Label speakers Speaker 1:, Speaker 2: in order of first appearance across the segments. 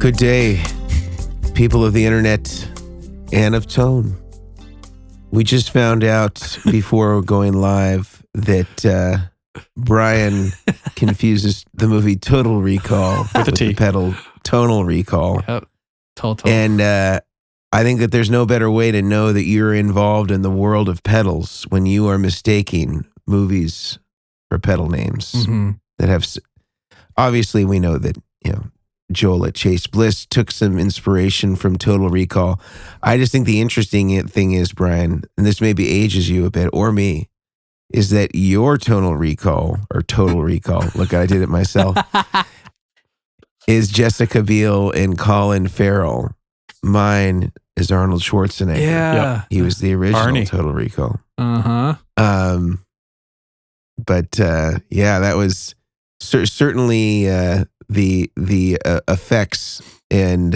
Speaker 1: Good day, people of the internet and of tone. We just found out before going live that Brian confuses the movie Total Recall with the pedal Tonal Recall.
Speaker 2: Yep. Total.
Speaker 1: And I think that there's no better way to know that you're involved in the world of pedals when you are mistaking movies for pedal names that have. Obviously, we know that, Joel at Chase Bliss took some inspiration from Total Recall. I just think the interesting thing is, Brian, and this maybe ages you a bit, or me, is that your Total Recall, look, I did it myself, is Jessica Biel and Colin Farrell. Mine is Arnold Schwarzenegger.
Speaker 2: Yeah.
Speaker 1: Yep. He was the original
Speaker 3: Arnie.
Speaker 1: Total Recall.
Speaker 2: Uh-huh.
Speaker 1: That was certainly the effects and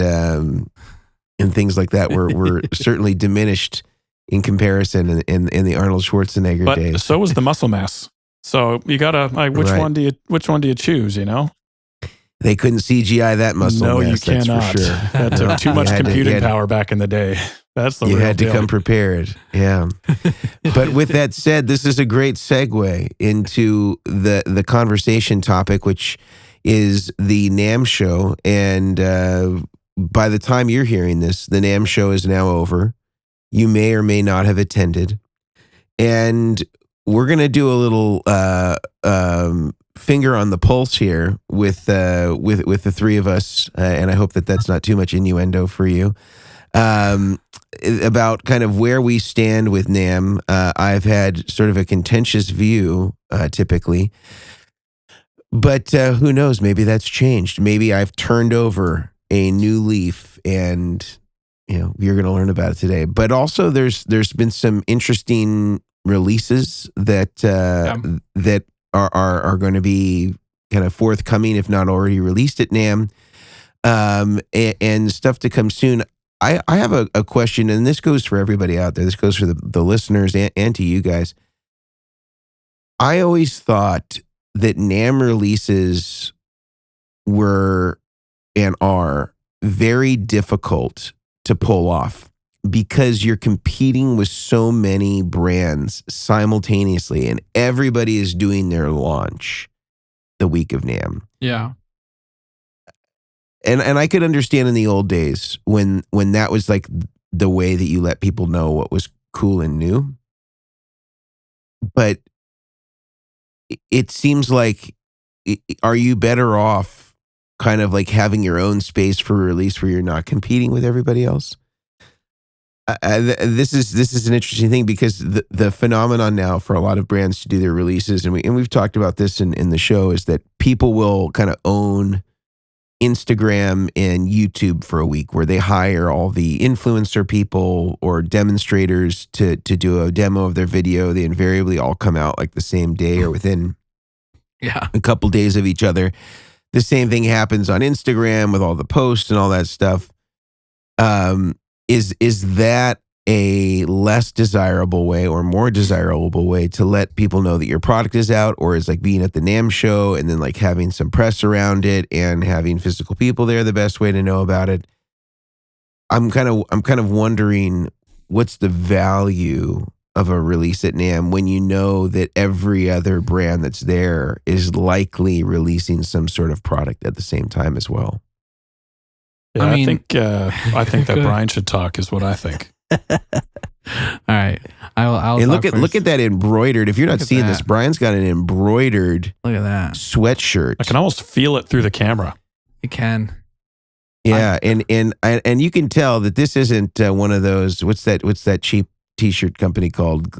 Speaker 1: things like that were certainly diminished in comparison in the Arnold Schwarzenegger days.
Speaker 3: But so was the muscle mass. So you gotta which
Speaker 1: Right.
Speaker 3: one do you choose?
Speaker 1: They couldn't CGI that muscle
Speaker 3: No,
Speaker 1: mass,
Speaker 3: you cannot.
Speaker 1: that's for sure.
Speaker 3: That took too much computing power back in the day. That's the
Speaker 1: You
Speaker 3: real
Speaker 1: had to
Speaker 3: deal.
Speaker 1: come prepared. Yeah. But with that said, this is a great segue into the conversation topic, which is the NAMM Show. And by the time you're hearing this, the NAMM Show is now over. You may or may not have attended. And we're going to do a little finger on the pulse here with the three of us. And I hope that that's not too much innuendo for you. About kind of where we stand with NAMM. I've had sort of a contentious view, typically. But who knows? Maybe that's changed. Maybe I've turned over a new leaf, and you're going to learn about it today. But also, there's been some interesting releases that that are going to be kind of forthcoming, if not already released at NAMM, and stuff to come soon. I have a question, and this goes for everybody out there. This goes for the listeners and to you guys. I always thought that NAMM releases were and are very difficult to pull off because you're competing with so many brands simultaneously, and everybody is doing their launch the week of NAMM.
Speaker 2: Yeah.
Speaker 1: And I could understand in the old days when that was like the way that you let people know what was cool and new. But it seems like, are you better off kind of like having your own space for release where you're not competing with everybody else? This is an interesting thing because the phenomenon now for a lot of brands to do their releases, and we've talked about this in the show, is that people will kind of own Instagram and YouTube for a week, where they hire all the influencer people or demonstrators to do a demo of their video. They invariably all come out like the same day or within a couple days of each other. The same thing happens on Instagram with all the posts and all that stuff. Is that a less desirable way or more desirable way to let people know that your product is out, or is like being at the NAMM show and then like having some press around it and having physical people there the best way to know about it? I'm kind of wondering, what's the value of a release at NAMM when you know that every other brand that's there is likely releasing some sort of product at the same time as well?
Speaker 3: Yeah,
Speaker 2: I mean,
Speaker 3: I think that Brian should talk is what I think.
Speaker 2: All right. I'll
Speaker 1: and
Speaker 2: talk
Speaker 1: look at that embroidered. If you're not seeing this, Brian's got an embroidered
Speaker 2: Look at that
Speaker 1: sweatshirt.
Speaker 3: I can almost feel it through the camera.
Speaker 2: You can.
Speaker 1: Yeah, and you can tell that this isn't one of those. What's that cheap T-shirt company called?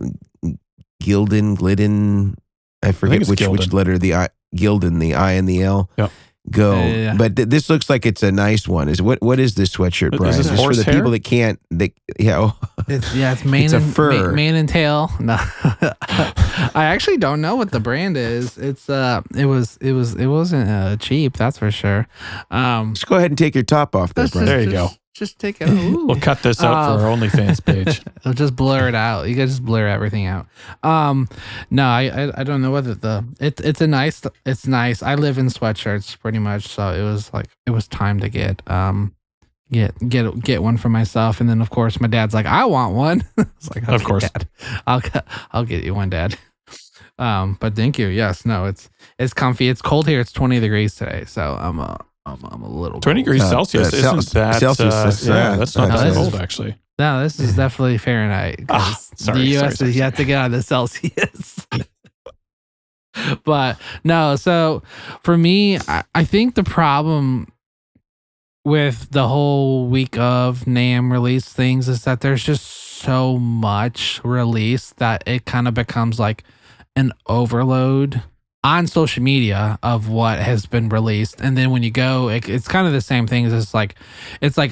Speaker 1: Glidden. I forget which letter the I. Gildan, the I and the L.
Speaker 3: Yep.
Speaker 1: Go.
Speaker 2: Yeah.
Speaker 1: But this looks like it's a nice one. What is this sweatshirt, Brian?
Speaker 3: Is this
Speaker 1: for the
Speaker 3: horsehair?
Speaker 1: people that can't.
Speaker 2: It's mane
Speaker 1: It's a
Speaker 2: and
Speaker 1: fur.
Speaker 2: mane and tail. No, I actually don't know what the brand is. It wasn't cheap, that's for sure.
Speaker 1: Just go ahead and take your top off there, Brian.
Speaker 3: There you go.
Speaker 2: Just take it. Ooh.
Speaker 3: We'll cut this out for our OnlyFans page.
Speaker 2: It'll just blur it out. You can just blur everything out. No, I don't know whether it's nice. I live in sweatshirts pretty much, so it was time to get one for myself. And then of course my dad's like, I want one. It's like, okay,
Speaker 3: Of course.
Speaker 2: Dad, I'll get you one, Dad. But thank you. Yes, no, it's comfy. It's cold here. It's 20 degrees today, so I'm a little
Speaker 3: 20 degrees Celsius isn't that
Speaker 1: Celsius,
Speaker 3: that's not that
Speaker 2: that's-
Speaker 3: cold actually.
Speaker 2: No, this is definitely Fahrenheit. 'Cause
Speaker 3: Sorry,
Speaker 2: the U.S.
Speaker 3: sorry.
Speaker 2: you have to get on the Celsius. But no, so for me, I think the problem with the whole week of NAMM release things is that there's just so much release that it kind of becomes like an overload on social media of what has been released. And then when you go, it's kind of the same thing. It's like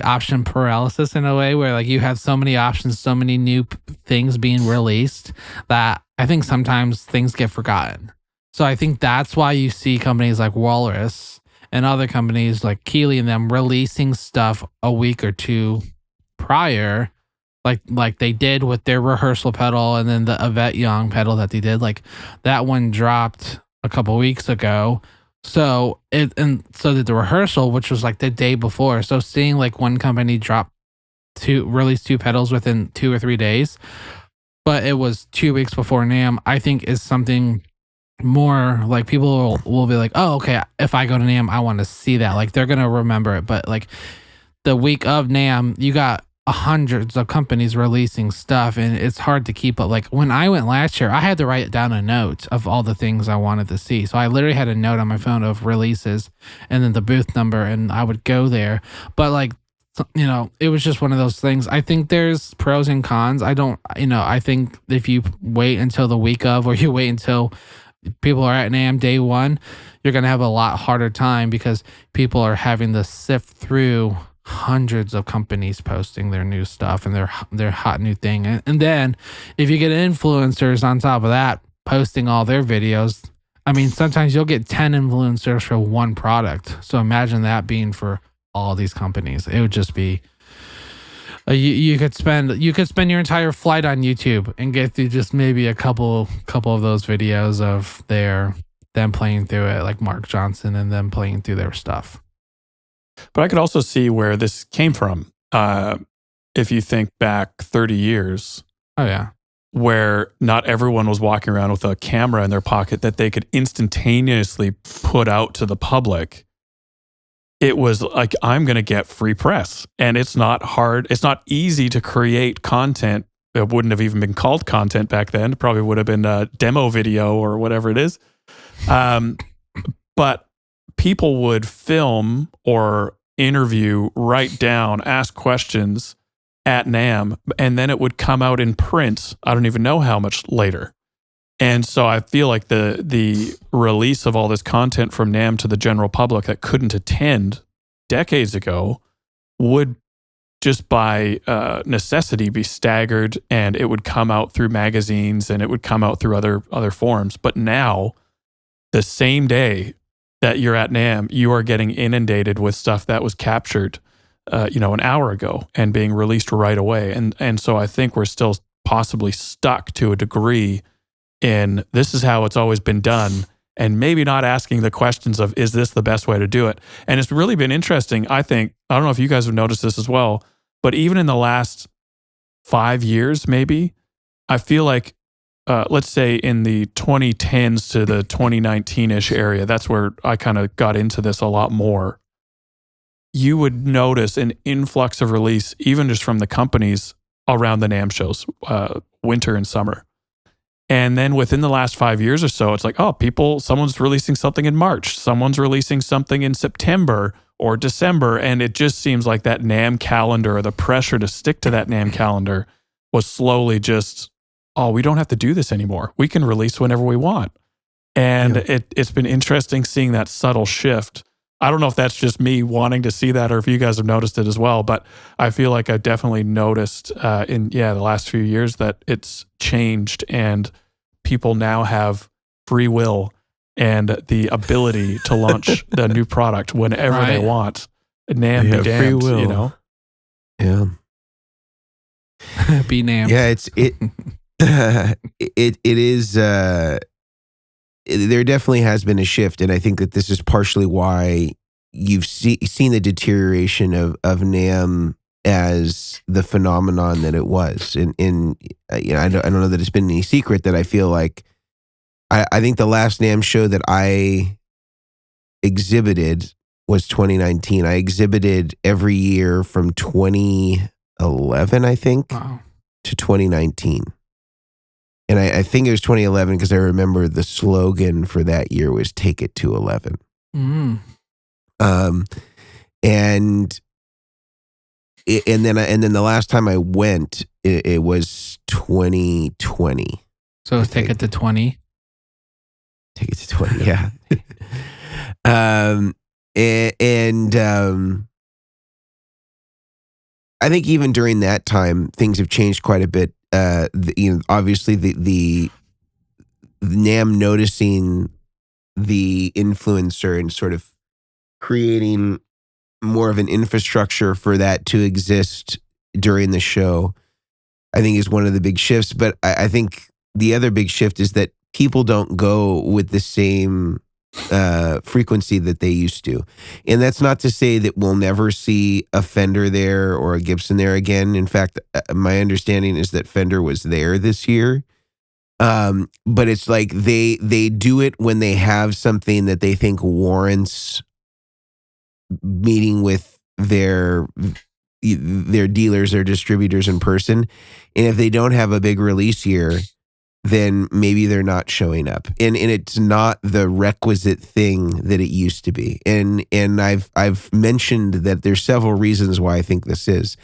Speaker 2: option paralysis in a way where like you have so many options, so many new things being released that I think sometimes things get forgotten. So I think that's why you see companies like Walrus and other companies like Keeley and them releasing stuff a week or two prior, like they did with their rehearsal pedal, and then the Yvette Young pedal that they did, like that one dropped a couple weeks ago. So did the rehearsal, which was like the day before. So seeing like one company release two pedals within 2 or 3 days, but it was 2 weeks before NAMM, I think is something more like people will be like, oh, okay, if I go to NAMM, I want to see that. Like they're going to remember it. But like the week of NAMM, you got hundreds of companies releasing stuff and it's hard to keep up. Like when I went last year, I had to write down a note of all the things I wanted to see. So I literally had a note on my phone of releases and then the booth number, and I would go there. But like, you know, it was just one of those things. I think there's pros and cons. I think if you wait until the week of, or you wait until people are at NAMM day one, you're going to have a lot harder time because people are having to sift through hundreds of companies posting their new stuff and their hot new thing. And then if you get influencers on top of that posting all their videos, I mean, sometimes you'll get 10 influencers for one product. So imagine that being for all these companies. It would just be you could spend your entire flight on YouTube and get through just maybe a couple of those videos of them playing through it, like Mark Johnson and them playing through their stuff.
Speaker 3: But I could also see where this came from. If you think back 30 years.
Speaker 2: Oh, yeah.
Speaker 3: Where not everyone was walking around with a camera in their pocket that they could instantaneously put out to the public. It was like, I'm going to get free press. And it's not hard. It's not easy to create content. It wouldn't have even been called content back then. It probably would have been a demo video or whatever it is. But people would film or interview, write down, ask questions at NAMM, and then it would come out in print. I don't even know how much later. And so I feel like the release of all this content from NAMM to the general public that couldn't attend decades ago would just by necessity be staggered, and it would come out through magazines and it would come out through other forms. But now, the same day that you're at NAMM, you are getting inundated with stuff that was captured, an hour ago and being released right away. And so I think we're still possibly stuck to a degree in this is how it's always been done, and maybe not asking the questions of, is this the best way to do it? And it's really been interesting. I think, I don't know if you guys have noticed this as well, but even in the last 5 years, maybe, I feel like, let's say in the 2010s to the 2019-ish area, that's where I kind of got into this a lot more. You would notice an influx of release, even just from the companies around the NAMM shows, winter and summer. And then within the last 5 years or so, it's like, someone's releasing something in March, someone's releasing something in September or December. And it just seems like that NAMM calendar, or the pressure to stick to that NAMM calendar, was slowly just, we don't have to do this anymore. We can release whenever we want. And it's been interesting seeing that subtle shift I don't know if that's just me wanting to see that or if you guys have noticed it as well, but I feel like I definitely noticed in the last few years that it's changed and people now have free will and the ability to launch the new product whenever they want. NAMM be damned,
Speaker 1: free will.
Speaker 3: you know?
Speaker 1: Yeah.
Speaker 2: Be NAMM.
Speaker 1: Yeah, it is there definitely has been a shift, and I think that this is partially why you've seen the deterioration of NAMM as the phenomenon that it was. And I don't know that it's been any secret that I feel like I think the last NAMM show that I exhibited was 2019. I exhibited every year from 2011, I think, to 2019. And I think it was 2011 because I remember the slogan for that year was "Take it to 11."
Speaker 2: Mm.
Speaker 1: And then the last time I went, it was 2020.
Speaker 2: So take it to 20.
Speaker 1: Take it to 20. Yeah. I think even during that time, things have changed quite a bit. Obviously the NAMM noticing the influencer and sort of creating more of an infrastructure for that to exist during the show, I think is one of the big shifts. But I think the other big shift is that people don't go with the same frequency that they used to. And that's not to say that we'll never see a Fender there or a Gibson there again. In fact, my understanding is that Fender was there this year. But it's like they do it when they have something that they think warrants meeting with their dealers or distributors in person. And if they don't have a big release year, then maybe they're not showing up. And it's not the requisite thing that it used to be. And I've mentioned that there's several reasons why I think this is.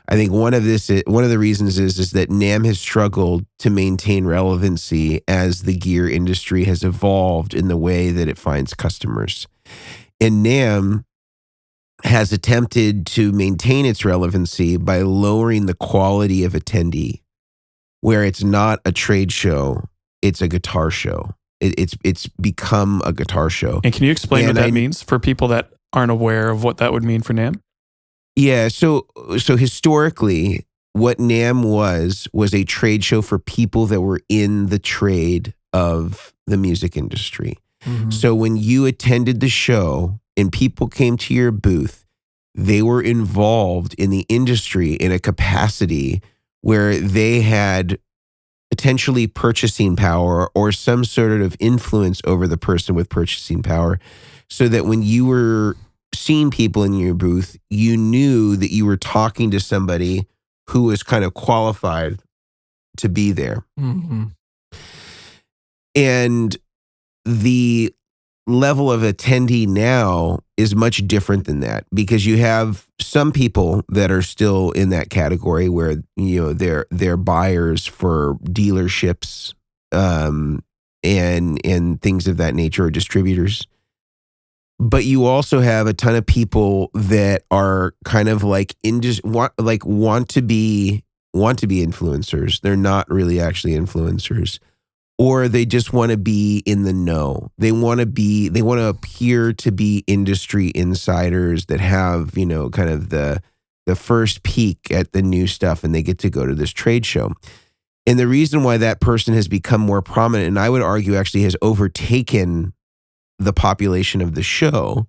Speaker 1: I think one of the reasons is that NAMM has struggled to maintain relevancy as the gear industry has evolved in the way that it finds customers. And NAMM has attempted to maintain its relevancy by lowering the quality of attendee, where it's not a trade show, it's a guitar show. It's become a guitar show.
Speaker 3: And can you explain what that means for people that aren't aware of what that would mean for NAMM?
Speaker 1: Yeah, so historically, what NAMM was a trade show for people that were in the trade of the music industry.
Speaker 2: Mm-hmm.
Speaker 1: So when you attended the show and people came to your booth, they were involved in the industry in a capacity where they had potentially purchasing power or some sort of influence over the person with purchasing power, so that when you were seeing people in your booth, you knew that you were talking to somebody who was kind of qualified to be there.
Speaker 2: Mm-hmm.
Speaker 1: And the level of attendee now is much different than that, because you have some people that are still in that category where, you know, they're buyers for dealerships and things of that nature, or distributors. But you also have a ton of people that are kind of like want to be influencers. They're not really actually influencers. Or they just want to be in the know. They want to appear to be industry insiders that have, you know, kind of the first peek at the new stuff, and they get to go to this trade show. And the reason why that person has become more prominent, and I would argue actually has overtaken the population of the show,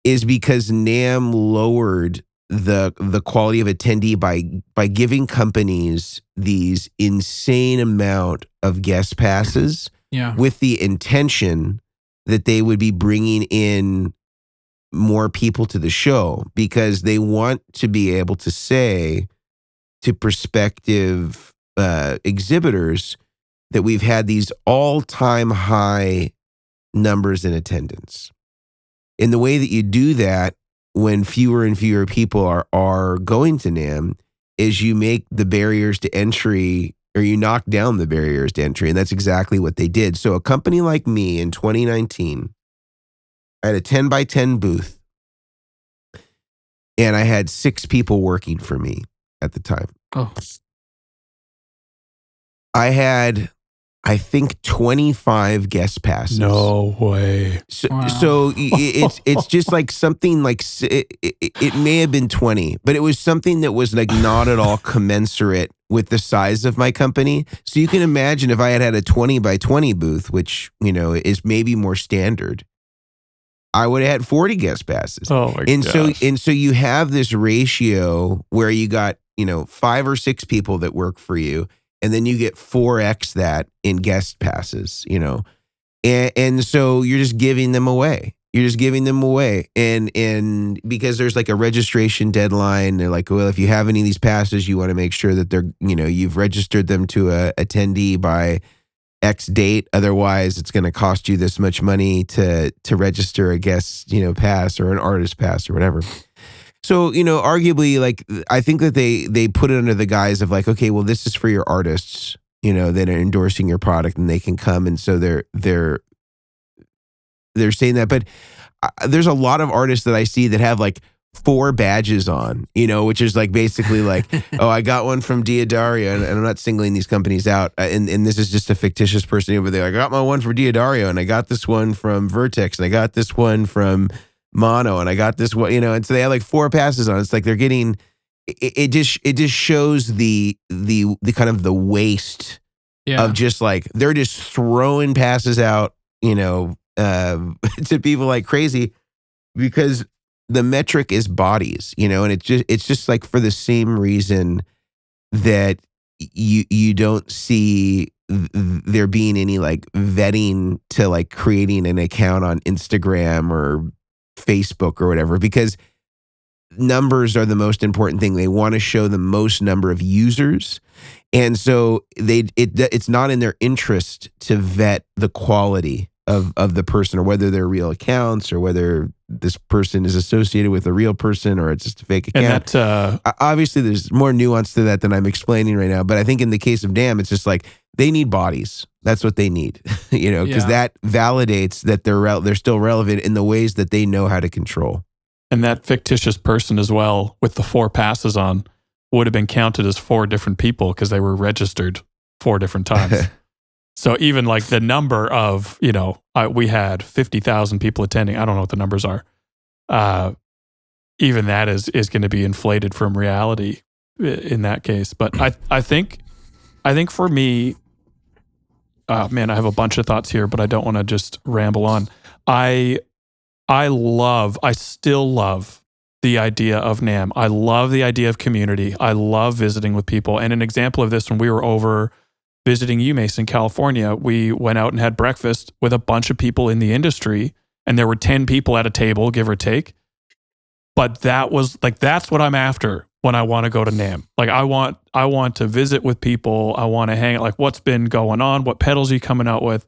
Speaker 1: is because NAMM lowered the quality of attendee by giving companies these insane amount of guest passes, with the intention that they would be bringing in more people to the show, because they want to be able to say to prospective exhibitors that we've had these all-time high numbers in attendance. And the way that you do that when fewer and fewer people are going to NAMM is you make the barriers to entry, or you knock down the barriers to entry. And that's exactly what they did. So a company like me in 2019 I had a 10 by 10 booth, and I had 6 people working for me at the time.
Speaker 2: Oh.
Speaker 1: I had, I think, 25 guest passes.
Speaker 3: No way.
Speaker 1: So it's just like something like it may have been 20, but it was something that was like not at all commensurate with the size of my company. So you can imagine if I had a 20 by 20 booth, which, you know, is maybe more standard, I would have had 40 guest passes.
Speaker 3: Oh my gosh.
Speaker 1: So you have this ratio where you got, you know, 5 or 6 people that work for you, and then you get 4x that in guest passes, you know. And so you're just giving them away. You're just giving them away. And because there's like a registration deadline, they're like, well, if you have any of these passes, you want to make sure that they're, you know, you've registered them to a attendee by X date. Otherwise, it's going to cost you this much money to register a guest, you know, pass or an artist pass or whatever. So, you know, arguably, like, I think that they put it under the guise of like, okay, well, this is for your artists, you know, that are endorsing your product, and they can come. And so they're saying that. But there's a lot of artists that I see that have like 4 badges on, you know, which is like basically like, oh, I got one from Diodario, and I'm not singling these companies out. And this is just a fictitious person over there. I got my one from Diodario, and I got this one from Vertex, and I got this one from Mono, and I got this one, you know. And so they have like 4 passes on. It's like they're getting, it just shows the kind of the waste of just like, they're just throwing passes out, you know, to people like crazy, because the metric is bodies, you know. And it's just like for the same reason that you don't see there being any like vetting to like creating an account on Instagram or Facebook or whatever, because numbers are the most important thing. They want to show the most number of users. And so it's not in their interest to vet the quality of the person, or whether they're real accounts, or whether this person is associated with a real person, or it's just a fake account.
Speaker 3: And that,
Speaker 1: obviously there's more nuance to that than I'm explaining right now. But I think in the case of NAMM, it's just like, they need bodies. That's what they need, you know, because that validates that they're still relevant in the ways that they know how to control.
Speaker 3: And that fictitious person as well, with the 4 passes on, would have been counted as 4 different people because they were registered 4 different times. So even like the number of, you know, we had 50,000 people attending. I don't know what the numbers are. Even that is going to be inflated from reality in that case. But I think for me, man, I have a bunch of thoughts here, but I don't want to just ramble on. I still love the idea of NAMM. I love the idea of community. I love visiting with people. And an example of this, when we were over visiting you, Mason, California, we went out and had breakfast with a bunch of people in the industry, and there were 10 people at a table, give or take. But that was like, that's what I'm after when I want to go to NAMM. Like, I want to visit with people. I want to hang out, like, what's been going on? What pedals are you coming out with?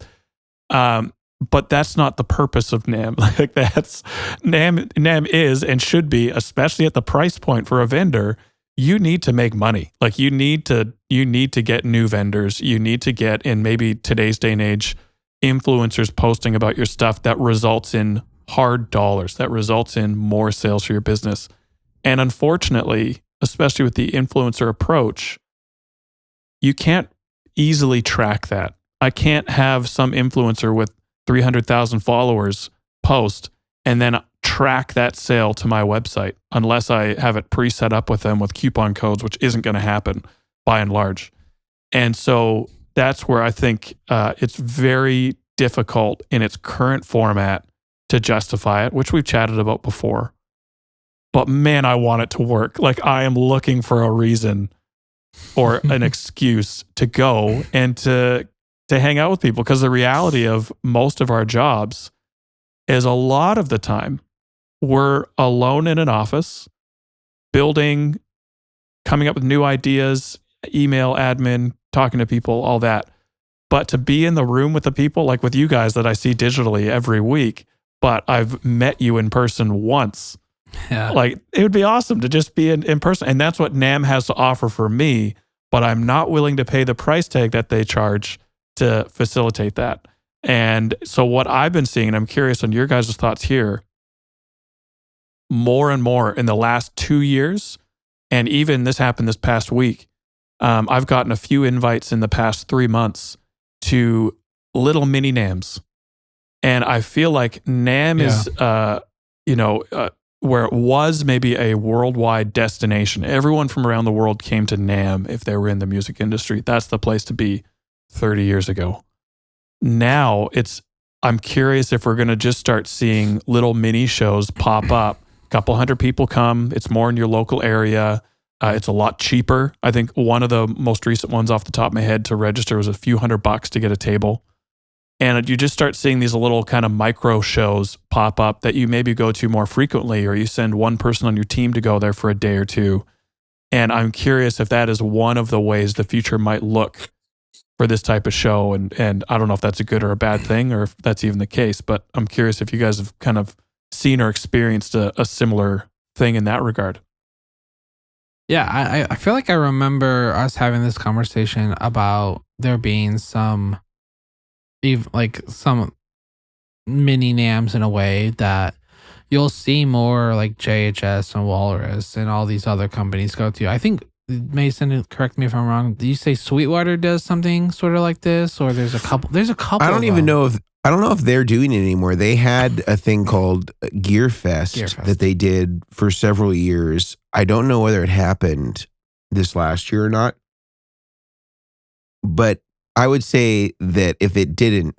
Speaker 3: But that's not the purpose of NAMM. Like, that's NAMM is and should be, especially at the price point for a vendor. You need to make money. Like, you need to get new vendors. You need to get, in maybe today's day and age, influencers posting about your stuff that results in hard dollars, that results in more sales for your business. And unfortunately, especially with the influencer approach, you can't easily track that. I can't have some influencer with 300,000 followers post and then track that sale to my website unless I have it pre-set up with them with coupon codes, which isn't going to happen by and large. And so that's where I think it's very difficult in its current format to justify it, which we've chatted about before. But man, I want it to work. Like, I am looking for a reason or an excuse to go and to hang out with people, because the reality of most of our jobs is a lot of the time we're alone in an office, building, coming up with new ideas, email admin, talking to people, all that. But to be in the room with the people, like with you guys that I see digitally every week, but I've met you in person once.
Speaker 2: Yeah.
Speaker 3: Like, it would be awesome to just be in person. And that's what NAMM has to offer for me, but I'm not willing to pay the price tag that they charge to facilitate that. And so what I've been seeing, and I'm curious on your guys' thoughts here, more and more in the last 2 years, and even this happened this past week, I've gotten a few invites in the past 3 months to little mini NAMMs. And I feel like NAMM is, where it was maybe a worldwide destination. Everyone from around the world came to NAMM if they were in the music industry. That's the place to be 30 years ago. Now I'm curious if we're going to just start seeing little mini shows pop up. A couple hundred people come. It's more in your local area. It's a lot cheaper. I think one of the most recent ones off the top of my head to register was a few $100 to get a table. And you just start seeing these little kind of micro shows pop up that you maybe go to more frequently, or you send one person on your team to go there for a day or two. And I'm curious if that is one of the ways the future might look for this type of show. And I don't know if that's a good or a bad thing, or if that's even the case, but I'm curious if you guys have kind of seen or experienced a similar thing in that regard.
Speaker 2: Yeah, I feel like I remember us having this conversation about there being some mini NAMMs in a way that you'll see more like JHS and Walrus and all these other companies go to. I think, Mason, correct me if I'm wrong, did you say Sweetwater does something sort of like this? Or there's a couple
Speaker 1: I don't even know if they're doing it anymore. They had a thing called Gear Fest that they did for several years. I don't know whether it happened this last year or not. But I would say that if it didn't,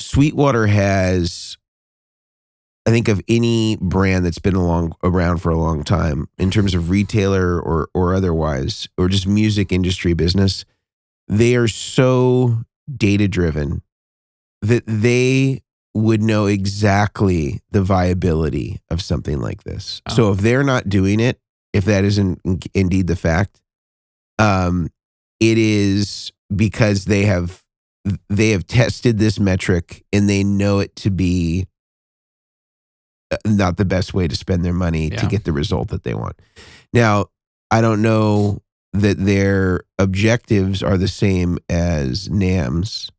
Speaker 1: Sweetwater has, I think, of any brand that's been around for a long time in terms of retailer or otherwise, or just music industry business, they are so data driven that they would know exactly the viability of something like this. Oh. So if they're not doing it, if that isn't indeed the fact, it is because they have tested this metric and they know it to be not the best way to spend their money to get the result that they want. Now, I don't know that their objectives are the same as NAMM's,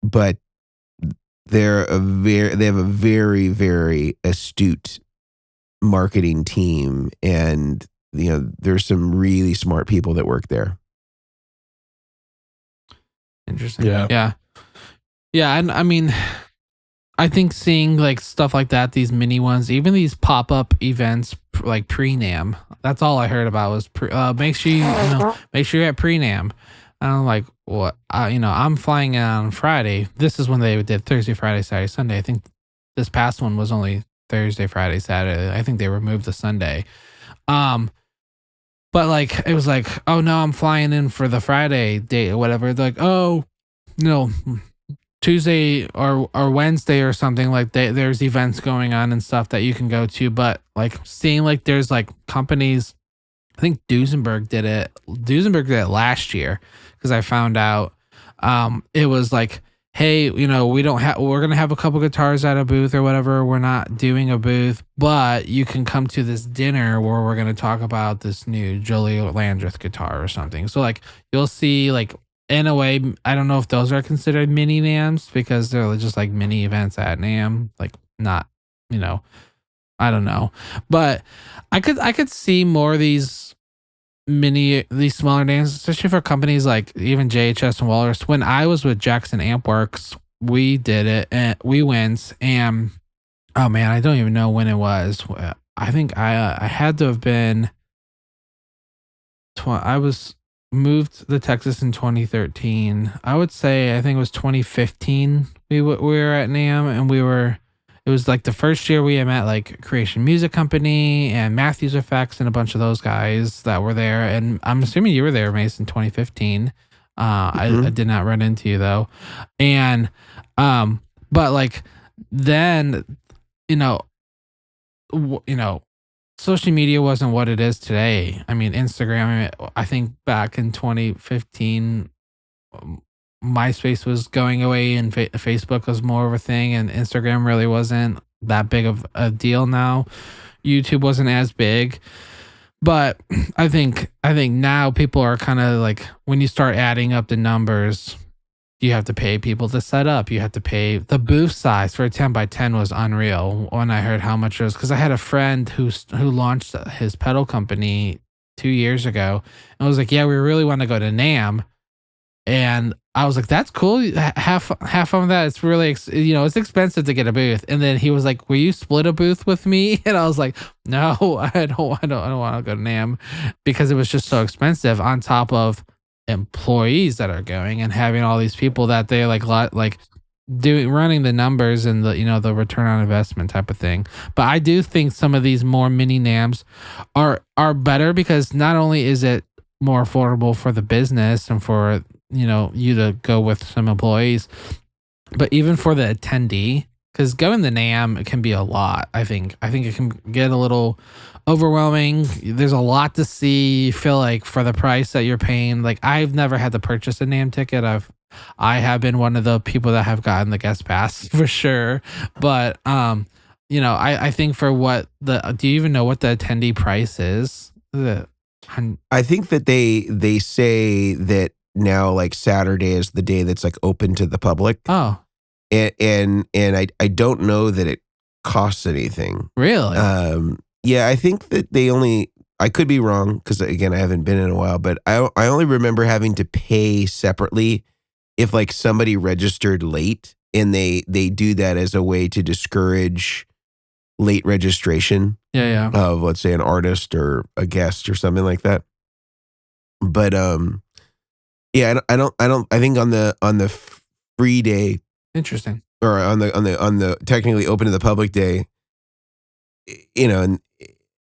Speaker 1: but they have a very, very astute marketing team, and there's some really smart people that work there.
Speaker 2: Interesting. Yeah. And I mean, I think seeing like stuff like that, these mini ones, even these pop-up events like pre-NAMM, that's all I heard about was make sure you're at pre-NAMM. I'm like, what? I'm flying on Friday. This is when they did Thursday, Friday, Saturday, Sunday. I think this past one was only Thursday, Friday, Saturday. I think they removed the Sunday. But like, it was like, oh no, I'm flying in for the Friday date or whatever. They're like, oh no, Tuesday or Wednesday or something, like there's events going on and stuff that you can go to. But like seeing like there's like companies, I think Duesenberg did it last year, because I found out it was like, hey, we're going to have a couple guitars at a booth or whatever. We're not doing a booth, but you can come to this dinner where we're going to talk about this new Jolie Landreth guitar or something. So like you'll see, like, in a way, I don't know if those are considered mini NAMMs, because they're just like mini events at NAMM, like not, I don't know. But I could see more of these smaller names, especially for companies like even JHS and Walrus. When I was with Jackson Ampworks, we did it and we went, and oh man, I don't even know when it was. I think I had to have been I was moved to Texas in 2013. I would say I think it was 2015 we were at NAMM, and it was like the first year we had met like Creation Music Company and Matthews Effects and a bunch of those guys that were there. And I'm assuming you were there, Mason, 2015. I did not run into you though. And, but like then, social media wasn't what it is today. I mean, Instagram, I think back in 2015, MySpace was going away and Facebook was more of a thing, and Instagram really wasn't that big of a deal now. YouTube wasn't as big, but I think now people are kind of like, when you start adding up the numbers, You have to pay people to set up. You have to pay the booth size for a 10x10 was unreal when I heard how much it was. Because I had a friend who launched his pedal company 2 years ago, and was like, "Yeah, we really want to go to NAMM." And I was like, "That's cool. Half of that. It's really it's expensive to get a booth." And then he was like, "Will you split a booth with me?" And I was like, "No, I don't want to go to NAMM because it was just so expensive. On top of employees that are going and having all these people that they like running the numbers and the return on investment type of thing." But I do think some of these more mini NAMMs are better because not only is it more affordable for the business and for you to go with some employees, but even for the attendee, because going to NAMM, it can be a lot. I think it can get a little overwhelming. There's a lot to see. You feel like for the price that you're paying, like I've never had to purchase a NAMM ticket. I have been one of the people that have gotten the guest pass for sure. But I think for what do you even know what the attendee price is?
Speaker 1: I think that they say that now like Saturday is the day that's like open to the public.
Speaker 2: Oh.
Speaker 1: And I don't know that it costs anything.
Speaker 2: Really?
Speaker 1: Yeah, I think that I could be wrong because again, I haven't been in a while, but I only remember having to pay separately if like somebody registered late, and they do that as a way to discourage late registration.
Speaker 2: Yeah.
Speaker 1: Of let's say an artist or a guest or something like that. But yeah, I think on the free day,
Speaker 2: interesting,
Speaker 1: or on the technically open to the public day, and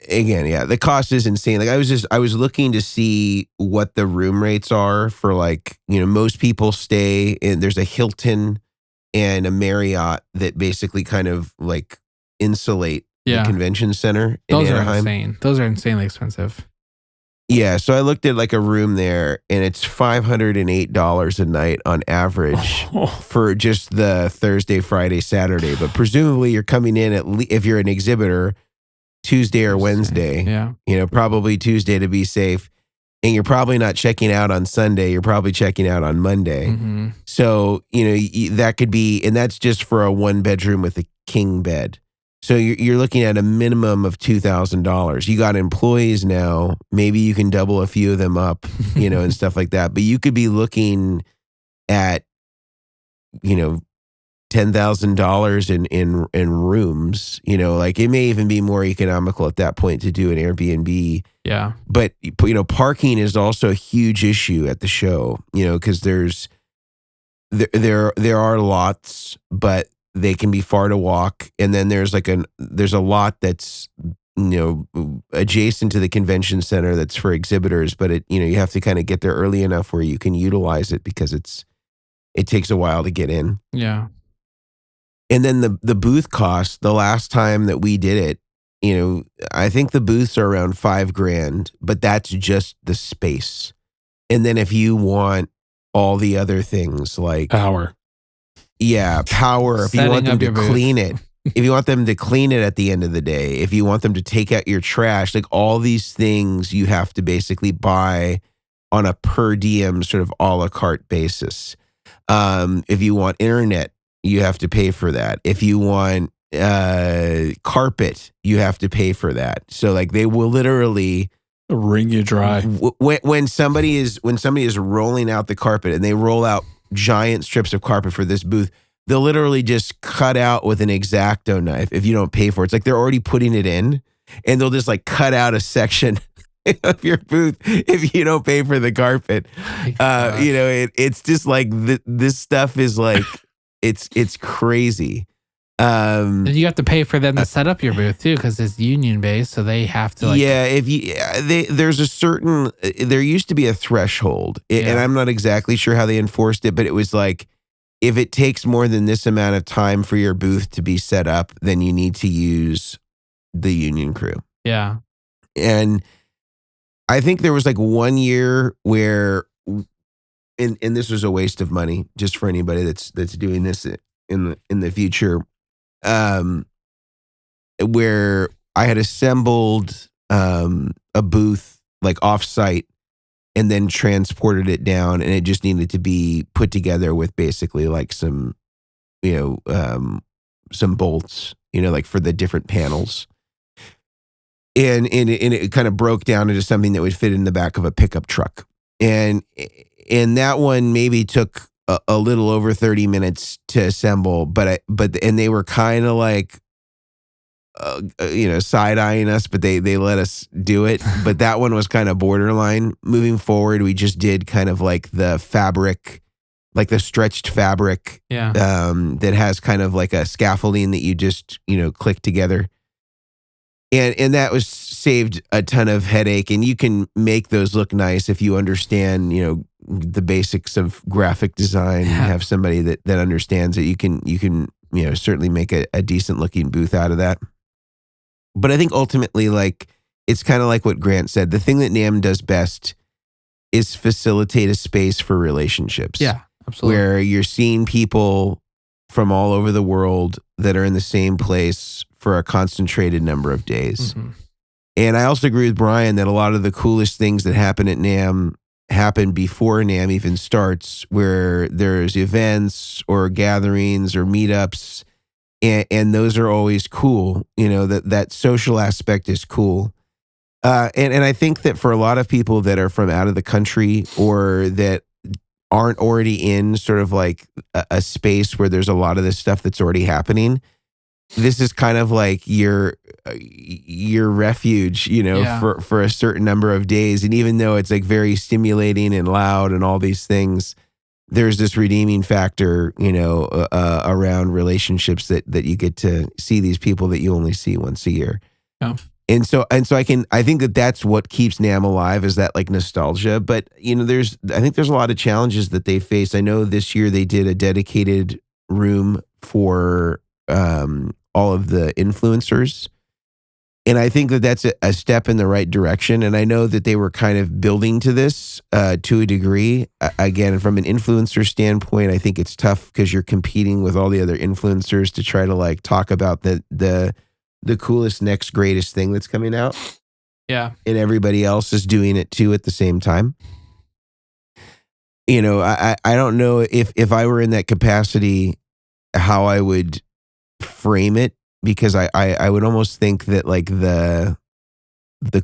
Speaker 1: again, yeah, the cost is insane. Like I was looking to see what the room rates are for like, most people stay in, there's a Hilton and a Marriott that basically kind of like insulate the convention center in
Speaker 2: Those
Speaker 1: Anaheim.
Speaker 2: are insane. Those are insanely expensive.
Speaker 1: Yeah, so I looked at like a room there, and it's $508 a night on average for just the Thursday, Friday, Saturday. But presumably you're coming in if you're an exhibitor, Tuesday or Wednesday.
Speaker 2: Yeah.
Speaker 1: Probably Tuesday to be safe. And you're probably not checking out on Sunday. You're probably checking out on Monday.
Speaker 2: Mm-hmm.
Speaker 1: So, that could be, and that's just for a 1-bedroom with a king bed. So you're looking at a minimum of $2,000. You got employees now. Maybe you can double a few of them up, and stuff like that. But you could be looking at, $10,000 in rooms. Like it may even be more economical at that point to do an Airbnb.
Speaker 2: Yeah.
Speaker 1: But parking is also a huge issue at the show. Because there are lots, but they can be far to walk, and then there's a lot that's adjacent to the convention center that's for exhibitors, but you have to kind of get there early enough where you can utilize it because it takes a while to get in.
Speaker 2: Yeah.
Speaker 1: And then the booth cost, the last time that we did it, I think the booths are around $5,000, but that's just the space. And then if you want all the other things like
Speaker 3: power.
Speaker 1: Yeah, power. If you want them to clean it, if you want them to clean it at the end of the day, if you want them to take out your trash, like all these things you have to basically buy on a per diem sort of a la carte basis. If you want internet, you have to pay for that. If you want carpet, you have to pay for that. So like they will literally
Speaker 3: wring you dry.
Speaker 1: When somebody is rolling out the carpet and they roll out giant strips of carpet for this booth, they'll literally just cut out with an X-Acto knife if you don't pay for it. It's like they're already putting it in, and they'll just like cut out a section of your booth if you don't pay for the carpet. It's just like this stuff is like it's crazy.
Speaker 2: And you have to pay for them to set up your booth too, because it's union based, so they have to.
Speaker 1: There's a certain. There used to be a threshold, and I'm not exactly sure how they enforced it, but it was like, if it takes more than this amount of time for your booth to be set up, then you need to use the union crew.
Speaker 2: Yeah,
Speaker 1: and I think there was like 1 year where, and this was a waste of money just for anybody that's doing this in the future. Where I had assembled a booth like off-site and then transported it down, and it just needed to be put together with basically like some, some bolts, like for the different panels. And it kind of broke down into something that would fit in the back of a pickup truck. And that one maybe took a little over 30 minutes to assemble, but they were kind of like, side-eyeing us, but they let us do it. But that one was kind of borderline. Moving forward, we just did kind of like the fabric, like the stretched fabric, that has kind of like a scaffolding that you just, click together. And that was saved a ton of headache, and you can make those look nice if you understand, the basics of graphic design and have somebody that understands it. You can certainly make a decent looking booth out of that. But I think ultimately, like, it's kind of like what Grant said. The thing that NAMM does best is facilitate a space for relationships.
Speaker 2: Yeah, absolutely.
Speaker 1: Where you're seeing people from all over the world that are in the same place for a concentrated number of days. Mm-hmm. And I also agree with Brian that a lot of the coolest things that happen at NAMM happen before NAMM even starts, where there's events or gatherings or meetups. And those are always cool. That social aspect is cool. And I think that for a lot of people that are from out of the country or that aren't already in sort of like a space where there's a lot of this stuff that's already happening, this is kind of like your refuge, for a certain number of days. And even though it's like very stimulating and loud and all these things, there's this redeeming factor, around relationships that you get to see these people that you only see once a year.
Speaker 2: Yeah.
Speaker 1: And so I think that that's what keeps NAMM alive, is that like nostalgia. But, I think there's a lot of challenges that they face. I know this year they did a dedicated room for all of the influencers. And I think that that's a step in the right direction. And I know that they were kind of building to this to a degree. Again, from an influencer standpoint, I think it's tough because you're competing with all the other influencers to try to like talk about the coolest, next greatest thing that's coming out.
Speaker 2: Yeah.
Speaker 1: And everybody else is doing it too at the same time. I don't know if I were in that capacity, how I would frame it. Because I would almost think that like the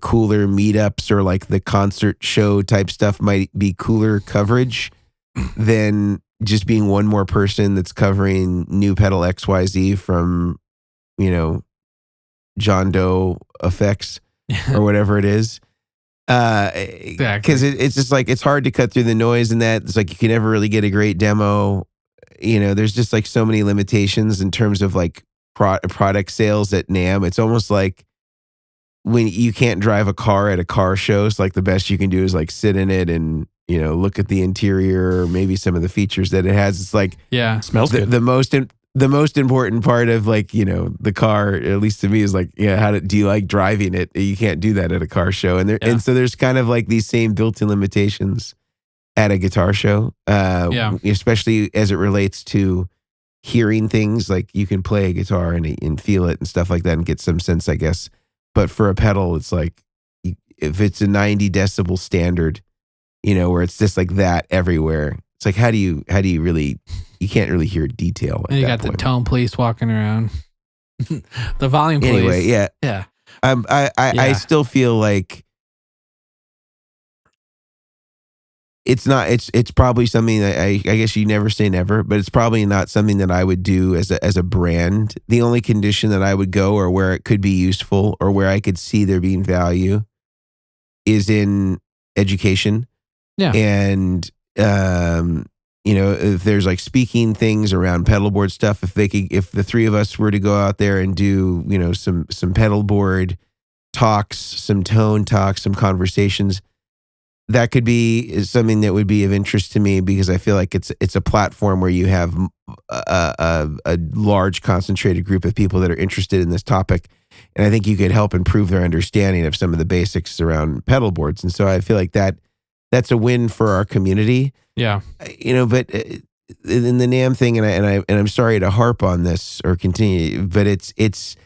Speaker 1: cooler meetups or like the concert show type stuff might be cooler coverage than just being one more person that's covering new pedal XYZ from, John Doe Effects or whatever it is.
Speaker 2: Exactly.
Speaker 1: Because it's just like, it's hard to cut through the noise and that. It's like you can never really get a great demo. There's just like so many limitations in terms of like product sales at NAMM. It's almost like when you can't drive a car at a car show, it's like the best you can do is like sit in it and look at the interior or maybe some of the features that it has. It's like,
Speaker 3: smells good.
Speaker 1: The most important part of like the car, at least to me, is like, do you like driving it? You can't do that at a car show. And so there's kind of like these same built-in limitations at a guitar show, especially as it relates to hearing things. Like you can play a guitar and feel it and stuff like that and get some sense, I guess. But for a pedal, it's like, if it's a 90 decibel standard, where it's just like that everywhere, it's like, how do you really, you can't really hear detail.
Speaker 2: And you got the tone police walking around, the volume police.
Speaker 1: Anyway,
Speaker 2: yeah.
Speaker 1: I still feel like it's not. It's probably something that I guess you never say never, but it's probably not something that I would do as a brand. The only condition that I would go, or where it could be useful, or where I could see there being value, is in education.
Speaker 2: Yeah,
Speaker 1: and if there's like speaking things around pedalboard stuff, if the three of us were to go out there and do some pedalboard talks, some tone talks, some conversations, that could be something that would be of interest to me, because I feel like it's a platform where you have a large concentrated group of people that are interested in this topic. And I think you could help improve their understanding of some of the basics around pedalboards. And so I feel like that's a win for our community.
Speaker 2: Yeah.
Speaker 1: But in the NAMM thing, and I'm sorry to harp on this or continue, but it's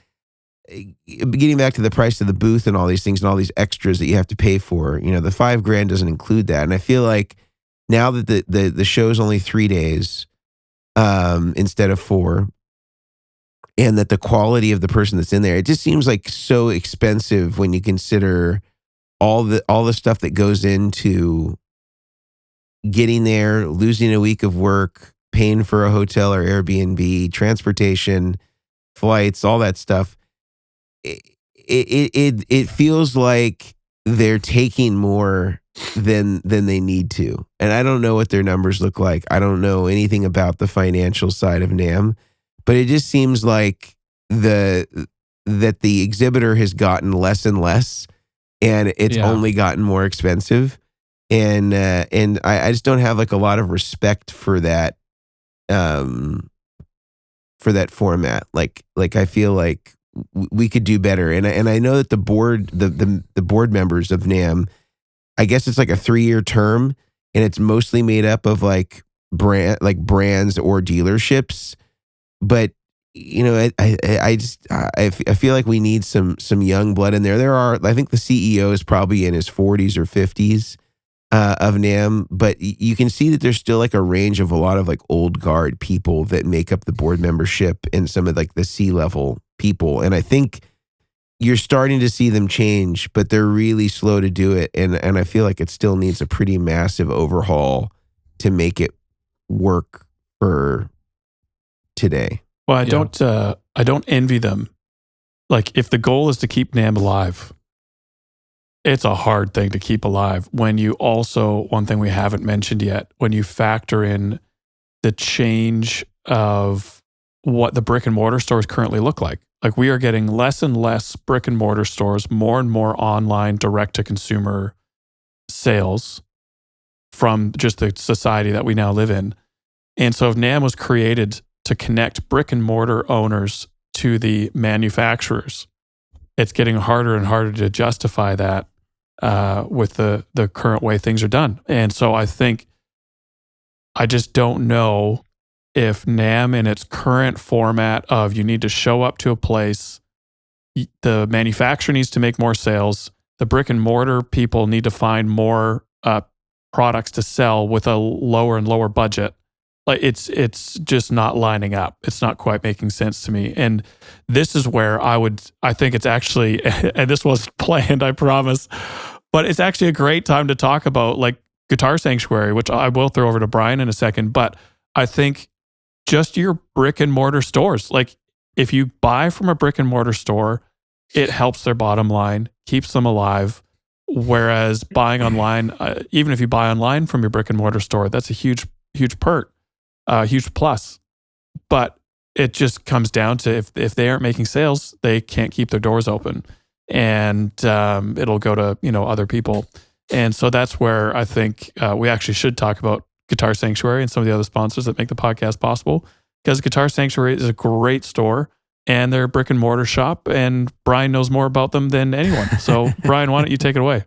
Speaker 1: getting back to the price of the booth and all these things and all these extras that you have to pay for, you know, the $5,000 doesn't include that. And I feel like now that the show's only 3 days instead of 4, and that the quality of the person that's in there, it just seems like so expensive when you consider all the stuff that goes into getting there, losing a week of work, paying for a hotel or Airbnb, transportation, flights, all that stuff. It feels like they're taking more than they need to. And I don't know what their numbers look like. I don't know anything about the financial side of NAMM, but it just seems like that the exhibitor has gotten less and less, and it's only gotten more expensive. And I just don't have like a lot of respect for that format. Like I feel like we could do better. And I know that the board members of NAMM, I guess it's like a 3-year term, and it's mostly made up of like brands or dealerships. But you know, I feel like we need some young blood in there. I think the CEO is probably in his 40s or 50s of NAMM, but you can see that there's still like a range of a lot of like old guard people that make up the board membership and some of like the C-level people. And I think you're starting to see them change, but they're really slow to do it. And I feel like it still needs a pretty massive overhaul to make it work for today.
Speaker 3: Well, I don't envy them. Like, if the goal is to keep NAMM alive, it's a hard thing to keep alive when you also, one thing we haven't mentioned yet, when you factor in the change of what the brick and mortar stores currently look like. Like, we are getting less and less brick and mortar stores, more and more online direct to consumer sales from just the society that we now live in. And so if NAMM was created to connect brick and mortar owners to the manufacturers, it's getting harder and harder to justify that with the current way things are done. And so I just don't know if NAMM in its current format of you need to show up to a place, the manufacturer needs to make more sales, the brick and mortar people need to find more products to sell with a lower and lower budget. Like, it's just not lining up. It's not quite making sense to me. And this is where I think it's actually, and this wasn't planned, I promise, but it's actually a great time to talk about like Guitar Sanctuary, which I will throw over to Brian in a second. But I think just your brick and mortar stores, like if you buy from a brick and mortar store, it helps their bottom line, keeps them alive. Whereas buying online, even if you buy online from your brick and mortar store, that's a huge perk. Huge plus, but it just comes down to if they aren't making sales, they can't keep their doors open, and it'll go to other people. And so that's where I think we actually should talk about Guitar Sanctuary and some of the other sponsors that make the podcast possible, because Guitar Sanctuary is a great store and they're a brick and mortar shop, and Brian knows more about them than anyone. So Brian, why don't you take it away?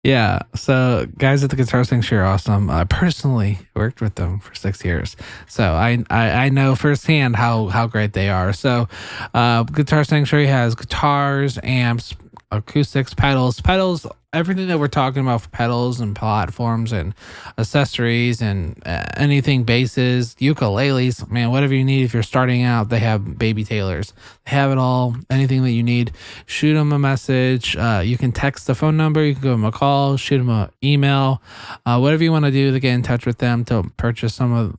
Speaker 2: Yeah, so guys at the Guitar Sanctuary are awesome. I personally worked with them for 6 years, so I know firsthand how great they are. So Guitar Sanctuary has guitars, amps, acoustics, pedals, everything that we're talking about for pedals and platforms and accessories and anything, basses, ukuleles, man, whatever you need. If you're starting out, they have baby tailors. They have it all, anything that you need. Shoot them a message. You can text the phone number. You can give them a call, shoot them an email, whatever you want to do to get in touch with them to purchase some of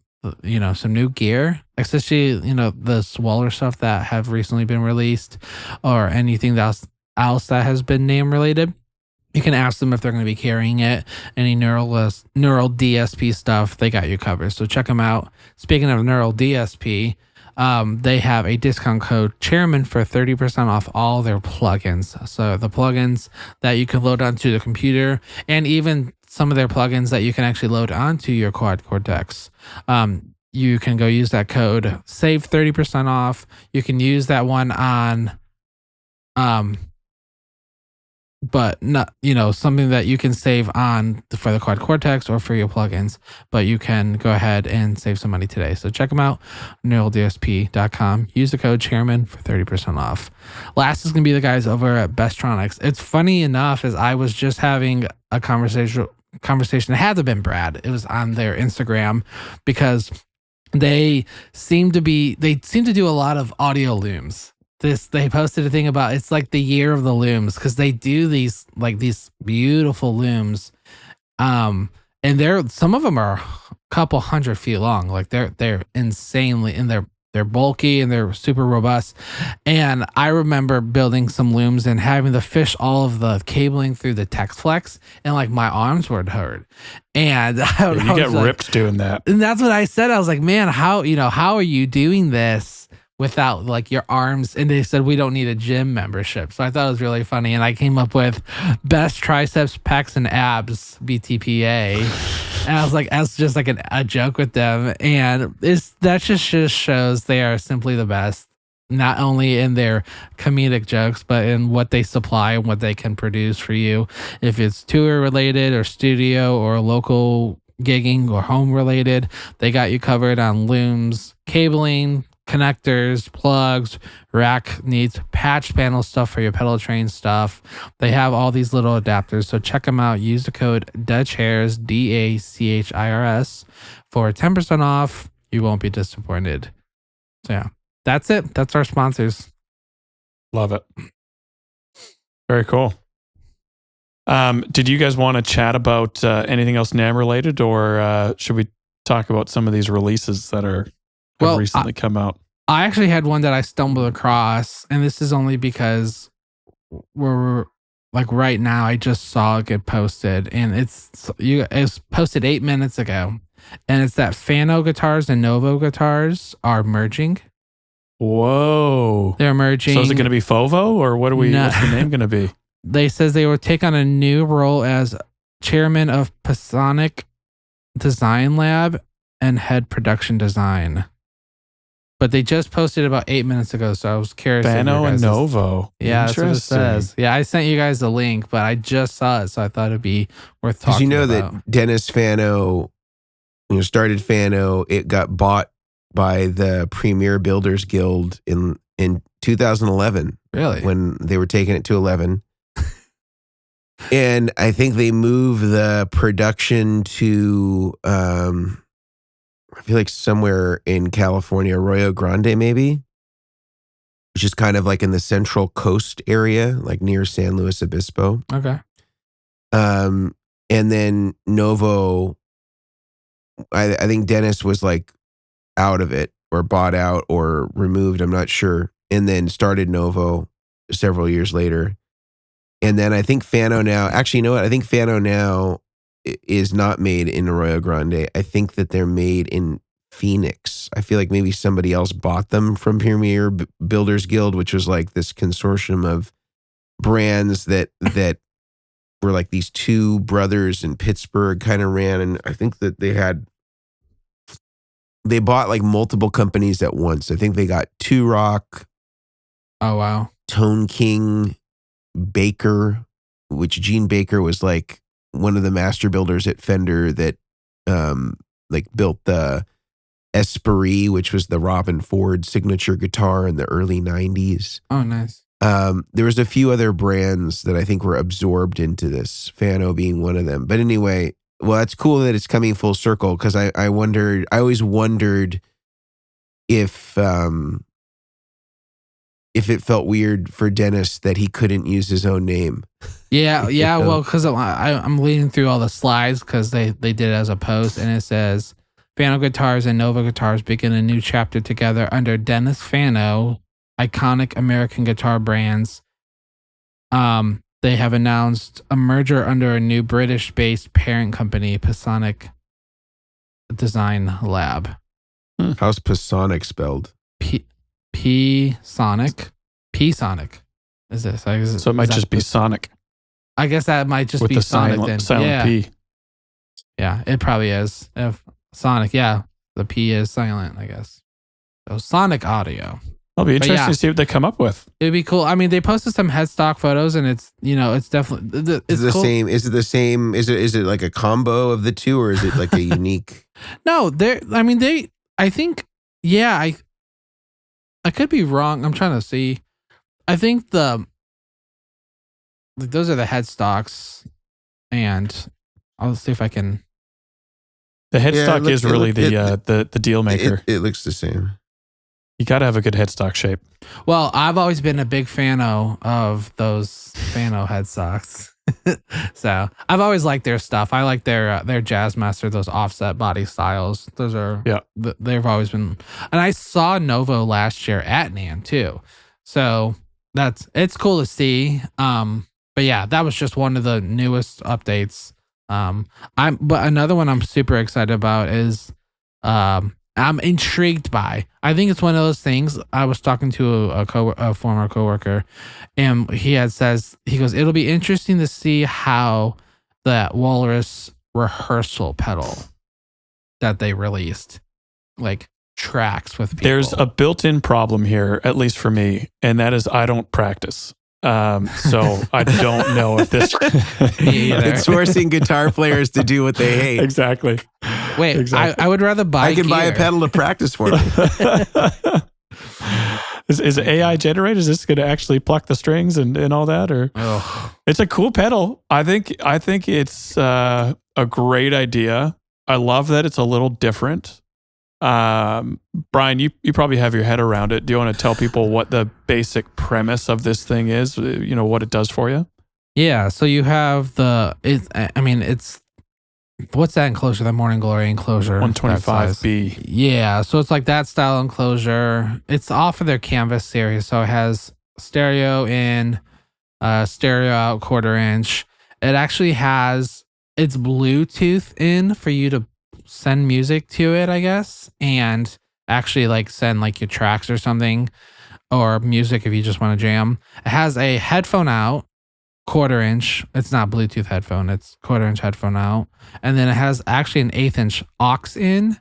Speaker 2: some new gear, especially the smaller stuff that have recently been released, or anything else that has been NAMM related. You can ask them if they're going to be carrying it. Any neural DSP stuff, they got you covered. So check them out. Speaking of neural DSP, they have a discount code Chairmen for 30% off all their plugins. So the plugins that you can load onto the computer, and even some of their plugins that you can actually load onto your quad cortex. You can go use that code, save 30% off. You can use that one on but not, something that you can save on for the Quad Cortex or for your plugins, but you can go ahead and save some money today. So check them out, neuraldsp.com. Use the code Chairman for 30% off. Last is going to be the guys over at Bestronics. It's funny enough, as I was just having a conversation. It had to have been Brad. It was on their Instagram, because they seem to do a lot of audio looms. They posted a thing about, it's like the year of the looms, because they do these beautiful looms, and some of them are a couple 100 feet long. Like they're insanely, and they're bulky and they're super robust. And I remember building some looms and having to fish all of the cabling through the TextFlex, and like my arms would hurt. And
Speaker 3: you get ripped doing that.
Speaker 2: And that's what I said. I was like, man, how are you doing this without like your arms? And they said, we don't need a gym membership. So I thought it was really funny. And I came up with best triceps, pecs, and abs, BTPA. And I was like, that's just like a joke with them. And that just shows they are simply the best, not only in their comedic jokes, but in what they supply and what they can produce for you. If it's tour related or studio or local gigging or home related, they got you covered on looms, cabling, connectors, plugs, rack needs, patch panel stuff for your pedal train stuff. They have all these little adapters, so check them out. Use the code DACHIRS, DACHIRS, for 10% off. You won't be disappointed. So yeah, that's it. That's our sponsors.
Speaker 3: Love it. Very cool. Did you guys want to chat about anything else NAMM related, or should we talk about some of these releases that have recently come out?
Speaker 2: I actually had one that I stumbled across, and this is only because we're like right now. I just saw it get posted, and it's posted 8 minutes ago, and it's that Fano guitars and Novo guitars are merging.
Speaker 3: Whoa!
Speaker 2: They're merging.
Speaker 3: So is it going to be Fovo, or what are we? No. What's the name going to be?
Speaker 2: They says they will take on a new role as chairman of Pasonic Design Lab and head production design. But they just posted about 8 minutes ago, so I was curious.
Speaker 3: Fano and Novo.
Speaker 2: Yeah, that's what it says. Yeah, I sent you guys the link, but I just saw it, so I thought it'd be worth talking about.
Speaker 1: Because that Dennis Fano, started Fano, it got bought by the Premier Builders Guild in 2011.
Speaker 2: Really?
Speaker 1: When they were taking it to 11. And I think they moved the production to, I feel like somewhere in California, Arroyo Grande, maybe, which is kind of like in the Central Coast area, like near San Luis Obispo.
Speaker 2: Okay.
Speaker 1: And then Novo, I think Dennis was like out of it or bought out or removed, I'm not sure, and then started Novo several years later. And then I think Fano now, actually, you know what? I think Fano now is not made in Arroyo Grande. I think that they're made in Phoenix. I feel like maybe somebody else bought them from Premier Builders Guild, which was like this consortium of brands that were like these two brothers in Pittsburgh kind of ran. And I think that they bought like multiple companies at once. I think they got Two Rock.
Speaker 2: Oh, wow.
Speaker 1: Tone King, Baker, which Gene Baker was like one of the master builders at Fender that like built the Esprit, which was the Robin Ford signature guitar in the early 90s.
Speaker 2: Oh, nice.
Speaker 1: There was a few other brands that I think were absorbed into this, Fano being one of them. But anyway, well, it's cool that it's coming full circle, because I always wondered if it felt weird for Dennis that he couldn't use his own name.
Speaker 2: Yeah. Well, because I'm reading through all the slides, because they did it as a post, and it says Fano Guitars and Novo Guitars begin a new chapter together under Dennis Fano, iconic American guitar brands. They have announced a merger under a new British-based parent company, Pasonic Design Lab.
Speaker 1: How's Pasonic spelled?
Speaker 2: P-Sonic. P-Sonic. Is this?
Speaker 3: So it might just be Sonic.
Speaker 2: I guess that might just
Speaker 3: with
Speaker 2: be
Speaker 3: the
Speaker 2: Sonic then.
Speaker 3: Silent P.
Speaker 2: Yeah, it probably is. If Sonic, yeah. The P is silent, I guess. So Sonic Audio.
Speaker 3: It'll be interesting to see what they come up with.
Speaker 2: It'd be cool. I mean, they posted some headstock photos, and it's it's definitely it's
Speaker 1: the
Speaker 2: cool.
Speaker 1: same. Is it the same? Is it like a combo of the two, or is it like a unique?
Speaker 2: No, I think I could be wrong. I'm trying to see. I think those are the headstocks, and I'll see if I can.
Speaker 3: The headstock is really the deal maker.
Speaker 1: It looks the same.
Speaker 3: You got to have a good headstock shape.
Speaker 2: Well, I've always been a big fan of those Fano headstocks. So I've always liked their stuff. I like their Jazzmaster, those offset body styles. Those are they've always been. And I saw Novo last year at NAMM too, so it's cool to see. But yeah, that was just one of the newest updates. But another one I'm super excited about is I'm intrigued by. I think it's one of those things. I was talking to a former coworker, and he goes, it'll be interesting to see how that Walrus Rehearsal pedal that they released tracks with people.
Speaker 3: There's a built-in problem here, at least for me, and that is I don't practice. So I don't know if this
Speaker 1: it's forcing guitar players to do what they hate.
Speaker 3: Exactly.
Speaker 2: Wait, exactly. I would rather buy
Speaker 1: I could buy a pedal to practice for me.
Speaker 3: Is it AI generated? Is this going to actually pluck the strings and all that? Or It's a cool pedal. I think it's a great idea. I love that it's a little different. Brian, you probably have your head around it. Do you want to tell people what the basic premise of this thing is? What it does for you?
Speaker 2: Yeah. So you have it's what's that enclosure? That Morning Glory enclosure,
Speaker 3: 125B.
Speaker 2: Yeah. So it's like that style enclosure. It's off of their Canvas series. So it has stereo in, stereo out 1/4 inch. It actually has its Bluetooth in for you to send music to it, I guess, and actually send your tracks or something, or music if you just want to jam. It has a headphone out, 1/4 inch. It's not Bluetooth headphone, it's 1/4 inch headphone out. And then it has actually an 1/8 inch aux in,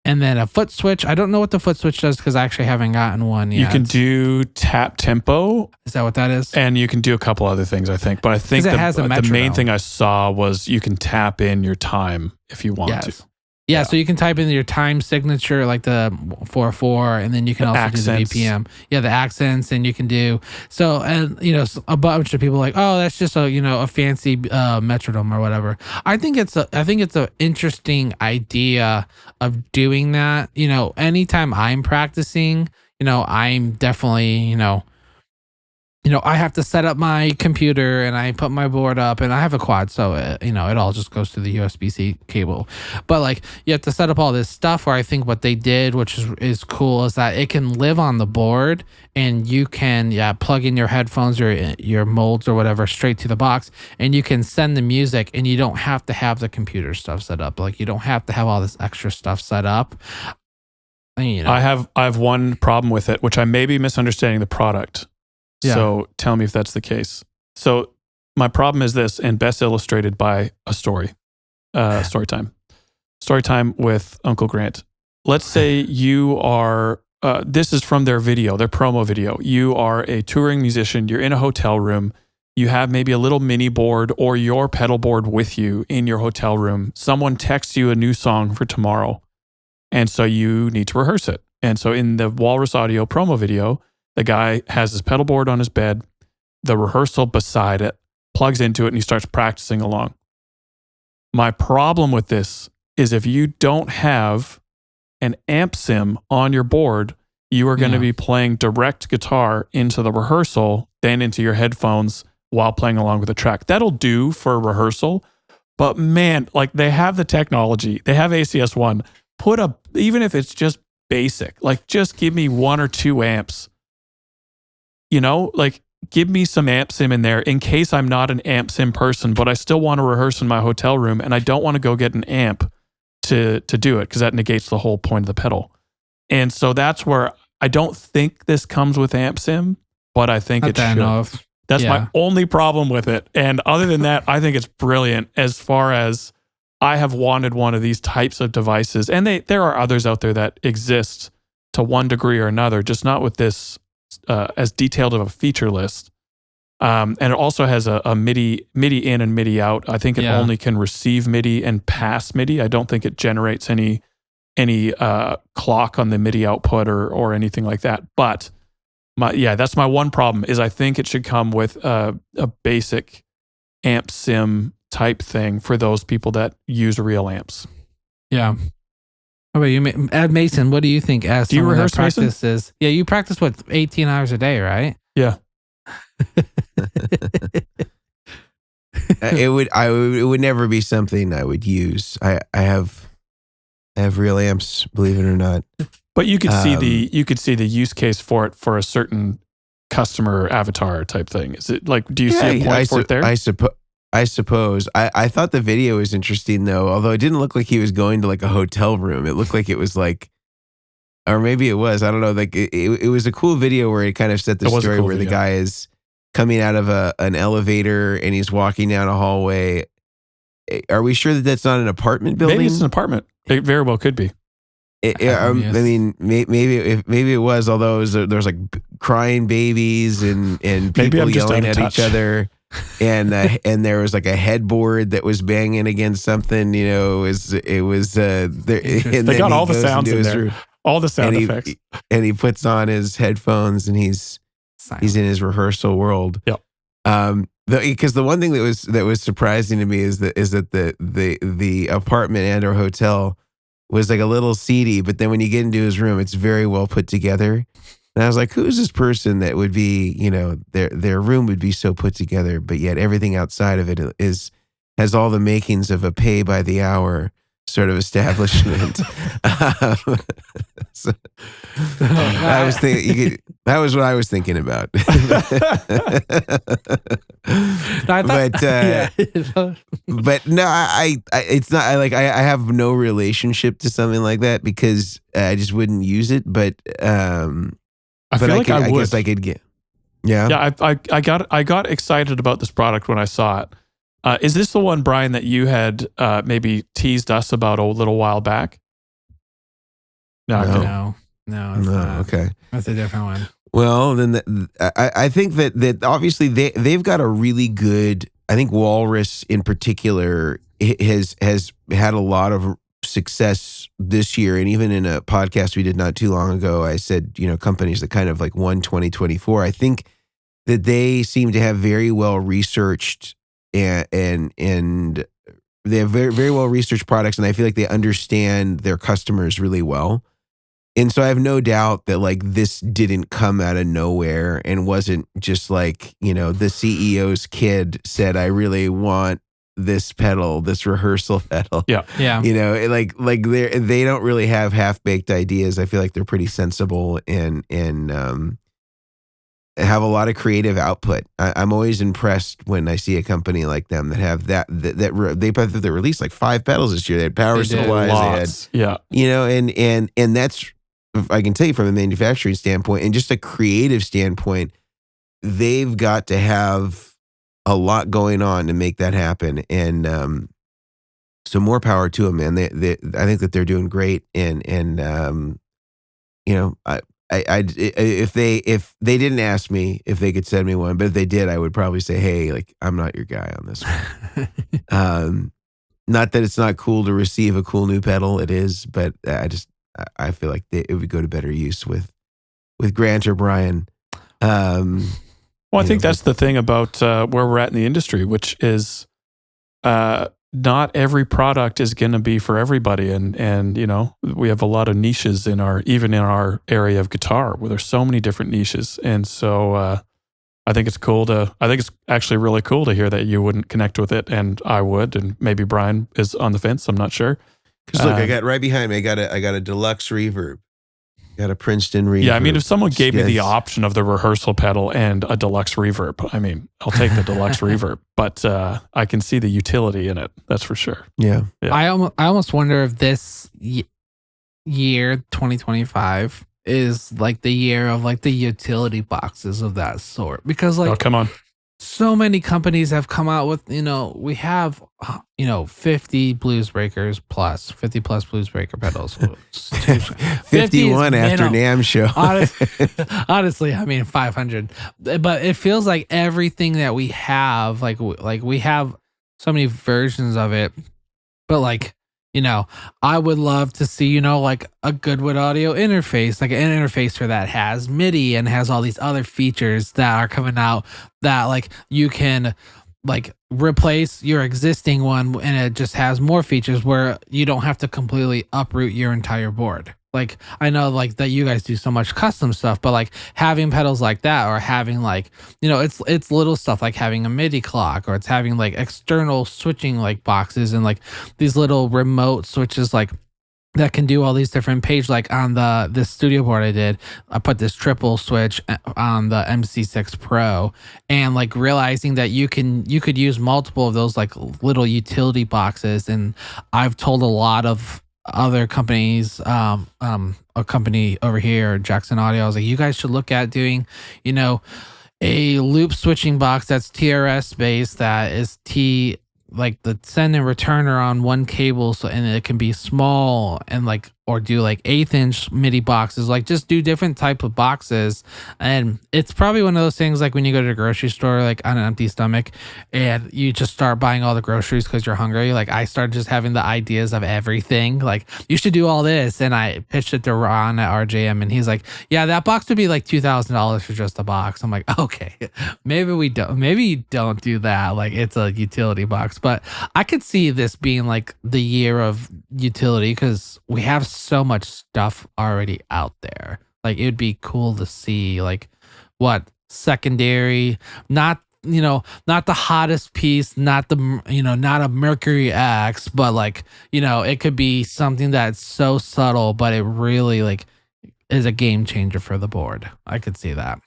Speaker 2: and then a foot switch. I don't know what the foot switch does because I actually haven't gotten one yet.
Speaker 3: You can do tap tempo.
Speaker 2: Is that what that is?
Speaker 3: And you can do a couple other things, I think. But I think the main thing I saw was you can tap in your time if you want to.
Speaker 2: Yeah, so you can type in your time signature, like the 4/4, and then you can also
Speaker 3: accents.
Speaker 2: do the BPM. Yeah, the accents, and you can do so. And a bunch of people are like, oh, that's just a fancy metronome or whatever. I think it's an interesting idea of doing that. Anytime I'm practicing, I'm definitely I have to set up my computer and I put my board up, and I have a quad, so it all just goes to the USB-C cable. But you have to set up all this stuff. Where I think what they did, which is cool, is that it can live on the board, and you can plug in your headphones or your molds or whatever straight to the box, and you can send the music, and you don't have to have the computer stuff set up. You don't have to have all this extra stuff set up. I
Speaker 3: have one problem with it, which I may be misunderstanding the product. Yeah. So tell me if that's the case. So my problem is this, and best illustrated by a story. Story time with Uncle Grant. Let's say you are, this is from their video, their promo video. You are a touring musician. You're in a hotel room. You have maybe a little mini board or your pedal board with you in your hotel room. Someone texts you a new song for tomorrow. And so you need to rehearse it. And so in the Walrus Audio promo video, the guy has his pedal board on his bed, the rehearsal beside it, plugs into it, and he starts practicing along. My problem with this is if you don't have an amp sim on your board, you are going to be playing direct guitar into the rehearsal, then into your headphones while playing along with the track. That'll do for rehearsal, but man, they have the technology. They have ACS1. Even if it's just basic, just give me 1 or 2 amps. Give me some amp sim in there in case I'm not an amp sim person, but I still want to rehearse in my hotel room, and I don't want to go get an amp to do it because that negates the whole point of the pedal. And so that's where I don't think this comes with amp sim, but I think it should. That's my only problem with it. And other than that, I think it's brilliant as far as I have wanted one of these types of devices. And there are others out there that exist to one degree or another, just not with this as detailed of a feature list. And it also has a MIDI in and MIDI out. I think it only can receive MIDI and pass MIDI. I don't think it generates any clock on the MIDI output or anything like that. But that's my one problem is I think it should come with a basic amp sim type thing for those people that use real amps.
Speaker 2: Yeah. How about you, Mason? What do you think? As
Speaker 3: do you rehearse,
Speaker 2: practices? Mason? Yeah, you practice 18 hours a day, right?
Speaker 3: Yeah.
Speaker 1: It would never be something I would use. I have real amps, believe it or not.
Speaker 3: But you could see the use case for it for a certain customer avatar type thing. Is it like, do you see a point for it there?
Speaker 1: I suppose. I thought the video was interesting though, although it didn't look like he was going to like a hotel room. It looked like it was like, or maybe it was, I don't know. Like it was a cool video where it kind of set the story where the guy is coming out of an elevator and he's walking down a hallway. Are we sure that that's not an apartment building?
Speaker 3: Maybe it's an apartment. It very well could be.
Speaker 1: I mean, maybe it was. Although there's like crying babies and people yelling at each other, and there was like a headboard that was banging against something. You know, it was there.
Speaker 3: They got all the sounds in there, all the sound effects,
Speaker 1: and he puts on his headphones and he's in his rehearsal world.
Speaker 3: Yep.
Speaker 1: Because the one thing that was surprising to me is that the apartment and or hotel was like a little seedy, but then when you get into his room, it's very well put together. And I was like, who's this person that would be, you know, their room would be so put together, but yet everything outside of it has all the makings of a pay by the hour sort of establishment. So, I was thinking that was what I was thinking about. But no, I it's not. I have no relationship to something like that because I just wouldn't use it. But
Speaker 3: I guess
Speaker 1: I could get. Yeah.
Speaker 3: Yeah. I got excited about this product when I saw it. Is this the one, Brian, that you had maybe teased us about a little while back?
Speaker 2: No, it's not.
Speaker 1: Okay,
Speaker 2: that's a different one.
Speaker 1: Well, then I think that obviously they've got a really good. I think Walrus in particular has had a lot of success this year, and even in a podcast we did not too long ago, I said, you know, companies that kind of like won 2024. I think that they seem to have very well researched and they have very, very well researched products, and I feel like they understand their customers really well. And so I have no doubt that like this didn't come out of nowhere and wasn't just like, you know, the CEO's kid said, I really want this pedal, this rehearsal pedal.
Speaker 3: Yeah.
Speaker 2: Yeah.
Speaker 1: You know, they don't really have half-baked ideas. I feel like they're pretty sensible and have a lot of creative output. I'm always impressed when I see a company like them that have they released like 5 pedals this year. They had power supplies. They had, you know, and that's, I can tell you from a manufacturing standpoint and just a creative standpoint, they've got to have a lot going on to make that happen. And so more power to them, man. I think that they're doing great. And you know, if they didn't ask me if they could send me one, but if they did, I would probably say, hey, like, I'm not your guy on this one. Not that it's not cool to receive a cool new pedal. It is, but I feel like it would go to better use with Grant or Brian.
Speaker 3: Well, I think that's the thing about where we're at in the industry, which is not every product is going to be for everybody. And, you know, we have a lot of niches even in our area of guitar where there's so many different niches. And so I think it's actually really cool to hear that you wouldn't connect with it and I would, and maybe Brian is on the fence. I'm not sure.
Speaker 1: Because look, I got right behind me. I got a deluxe reverb. Got a Princeton reverb.
Speaker 3: Yeah, I mean, if someone gave me the option of the rehearsal pedal and a deluxe reverb, I mean, I'll take the deluxe reverb. But I can see the utility in it. That's for sure.
Speaker 1: Yeah.
Speaker 2: I almost wonder if this year, 2025, is like the year of like the utility boxes of that sort. Because like,
Speaker 3: oh, come on.
Speaker 2: so many companies have come out with, we have, 50 blues breakers plus 50 plus blues breaker pedals.
Speaker 1: 51 after NAMM Show.
Speaker 2: Honestly, I mean 500, but it feels like everything that we have, like we have so many versions of it, but like, I would love to see, like a Goodwood audio interface, like an interface for that has MIDI and has all these other features that are coming out that like you can like replace your existing one and it just has more features where you don't have to completely uproot your entire board. Like I know like that you guys do so much custom stuff, but like having pedals like that or having like, it's little stuff like having a MIDI clock or it's having like external switching like boxes and like these little remote switches like that can do all these different page, like on this studio board I put this triple switch on the MC6 Pro and like realizing that you could use multiple of those like little utility boxes. And I've told a lot of other companies, a company over here, Jackson Audio, I was like, you guys should look at doing, a loop switching box that's TRS based, that is like the send and returner on one cable, so and it can be small and like or do like 1/8 inch MIDI boxes, like just do different type of boxes. And it's probably one of those things like when you go to the grocery store like on an empty stomach and you just start buying all the groceries because you're hungry. Like I started just having the ideas of everything, like you should do all this, and I pitched it to Ron at RJM and he's like, yeah, that box would be like $2,000 for just a box. I'm like, okay, maybe you don't do that, like it's a utility box. But I could see this being like the year of utility because we have so much stuff already out there. Like it would be cool to see like what secondary, not the hottest piece, not the not a Mercury X, but like it could be something that's so subtle but it really like is a game changer for the board. I could see that.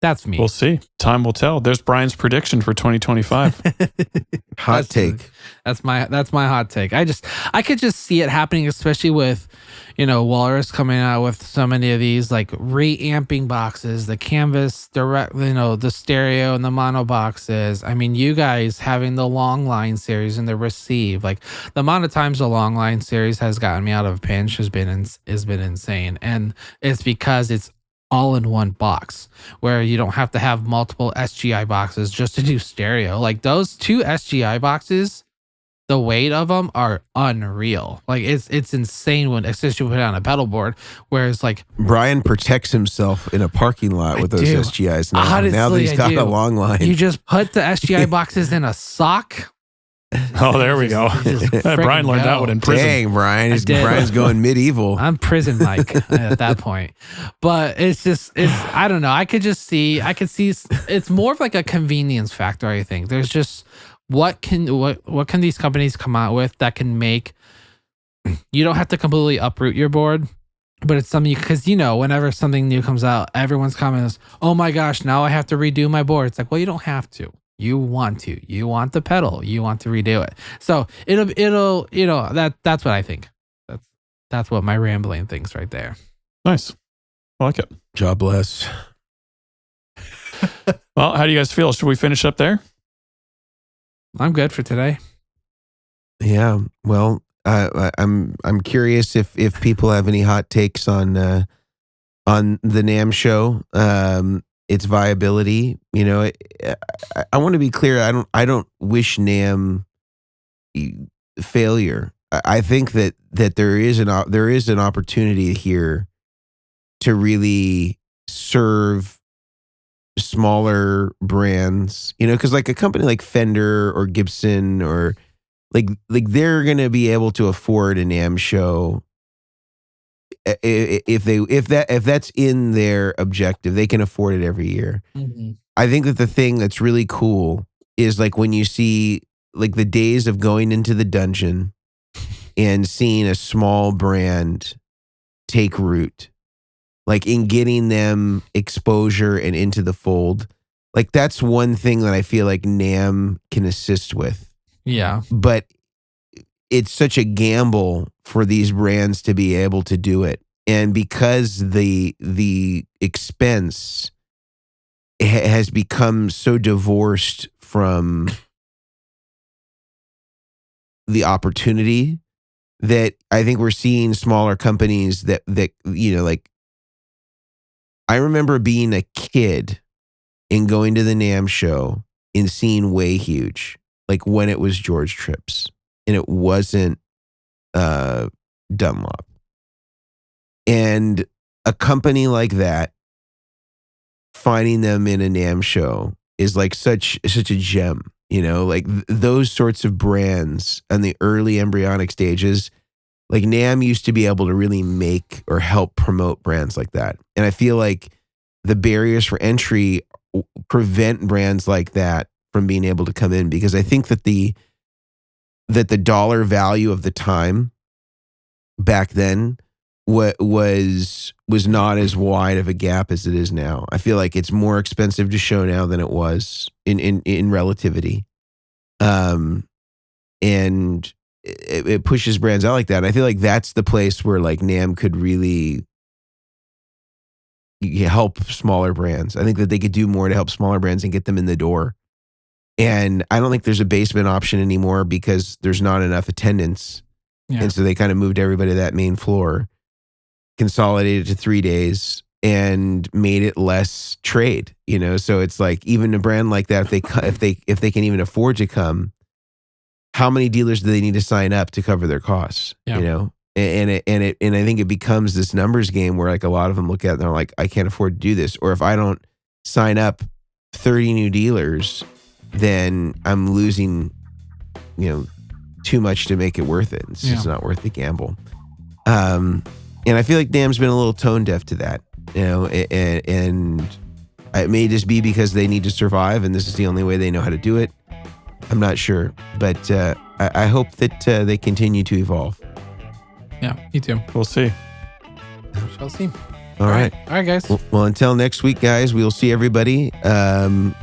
Speaker 2: That's me.
Speaker 3: We'll see. Time will tell. There's Brian's prediction for 2025.
Speaker 1: Hot take.
Speaker 2: That's my hot take. I could just see it happening, especially with, Walrus coming out with so many of these like reamping boxes, the canvas direct, the stereo and the mono boxes. I mean, you guys having the long line series and the receive, like the amount of times the long line series has gotten me out of a pinch has been insane. And it's because it's all in one box where you don't have to have multiple SGI boxes just to do stereo. Like those two SGI boxes, the weight of them are unreal. Like it's insane when especially put it on a pedal board. Whereas like
Speaker 1: Brian protects himself in a parking lot with those SGIs now.
Speaker 2: Honestly,
Speaker 1: now that he's got a long line.
Speaker 2: You just put the SGI boxes in a sock.
Speaker 3: Oh, there we go. Brian learned that one in prison.
Speaker 1: Dang, Brian. Brian's going medieval.
Speaker 2: I'm prison Mike at that point. But it's I don't know. I could see it's more of like a convenience factor, I think. There's just what can these companies come out with that can make you don't have to completely uproot your board, but it's something because whenever something new comes out, everyone's comment is, oh my gosh, now I have to redo my board. It's like, well, you don't have to. You want the pedal, you want to redo it. So it'll that's what I think. That's what my rambling thinks right there.
Speaker 3: Nice. I like it.
Speaker 1: God bless.
Speaker 3: Well, how do you guys feel? Should we finish up there?
Speaker 2: I'm good for today.
Speaker 1: Yeah. Well, I'm curious if people have any hot takes on the NAMM Show. Its viability, I want to be clear. I don't wish NAMM failure. I think that there is an opportunity here to really serve smaller brands, because like a company like Fender or Gibson or like they're gonna be able to afford a NAMM Show. If that's in their objective, they can afford it every year. Mm-hmm. I think that the thing that's really cool is like when you see like the days of going into the dungeon and seeing a small brand take root, like in getting them exposure and into the fold. Like that's one thing that I feel like NAMM can assist with.
Speaker 2: Yeah.
Speaker 1: But it's such a gamble for these brands to be able to do it. And because the expense has become so divorced from the opportunity that I think we're seeing smaller companies that like, I remember being a kid and going to the NAMM show and seeing Way Huge, like when it was George Trips and it wasn't Dunlop. And a company like that, finding them in a NAMM show is like such a gem, like those sorts of brands in the early embryonic stages. Like NAMM used to be able to really make or help promote brands like that. And I feel like the barriers for entry prevent brands like that from being able to come in, because I think that the dollar value of the time back then was not as wide of a gap as it is now. I feel like it's more expensive to show now than it was in relativity. And it pushes brands out like that. And I feel like that's the place where like NAMM could really help smaller brands. I think that they could do more to help smaller brands and get them in the door. And I don't think there's a basement option anymore because there's not enough attendance. Yeah. And so they kind of moved everybody to that main floor, consolidated to 3 days, and made it less trade. So it's like even a brand like that, if they can even afford to come, how many dealers do they need to sign up to cover their costs? Yeah. And I think it becomes this numbers game where like a lot of them look at it and they're like, I can't afford to do this. Or if I don't sign up 30 new dealers, then I'm losing, too much to make it worth it. It's just not worth the gamble. And I feel like NAMM's been a little tone deaf to that, and it may just be because they need to survive and this is the only way they know how to do it. I'm not sure, but I hope that they continue to evolve.
Speaker 2: Yeah, me too.
Speaker 3: We'll see.
Speaker 2: Shall see.
Speaker 1: All right,
Speaker 2: guys.
Speaker 1: Well, until next week, guys, we'll see everybody. And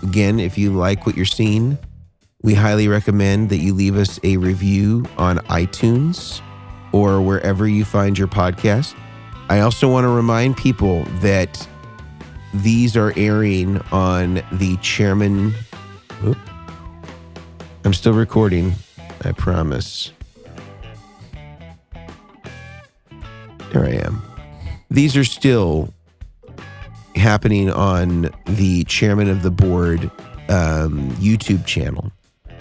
Speaker 1: again, if you like what you're seeing, we highly recommend that you leave us a review on iTunes or wherever you find your podcast. I also want to remind people that these are airing on the Chairmen. I'm still recording, I promise. There I am. These are still happening on the Chairman of the Board YouTube channel.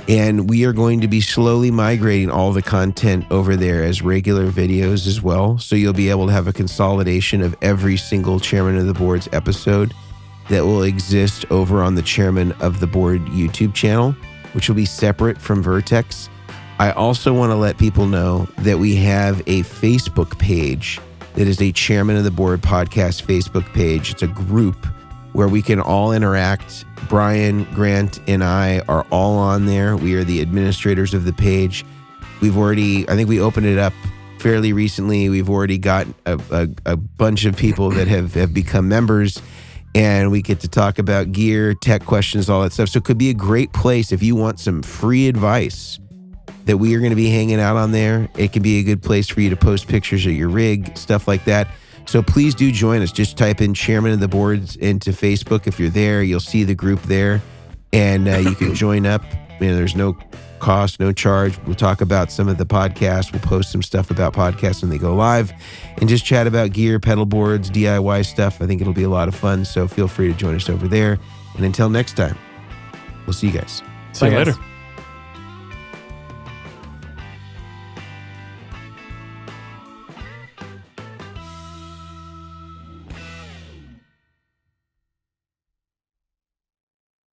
Speaker 1: And we are going to be slowly migrating all the content over there as regular videos as well. So you'll be able to have a consolidation of every single Chairman of the Board's episode that will exist over on the Chairman of the Board YouTube channel, which will be separate from Vertex. I also want to let people know that we have a Facebook page that is a Chairman of the Board podcast Facebook page. It's a group where we can all interact. Brian, Grant, and I are all on there. We are the administrators of the page. I think we opened it up fairly recently. We've already got a bunch of people that have become members, and we get to talk about gear, tech questions, all that stuff. So it could be a great place if you want some free advice that we are going to be hanging out on there. It can be a good place for you to post pictures of your rig, stuff like that. So please do join us. Just type in Chairman of the Boards into Facebook. If you're there, you'll see the group there, and you can join up. There's no cost, no charge. We'll talk about some of the podcasts. We'll post some stuff about podcasts when they go live, and just chat about gear, pedal boards, DIY stuff. I think it'll be a lot of fun. So feel free to join us over there. And until next time, we'll see you guys.
Speaker 3: See you later.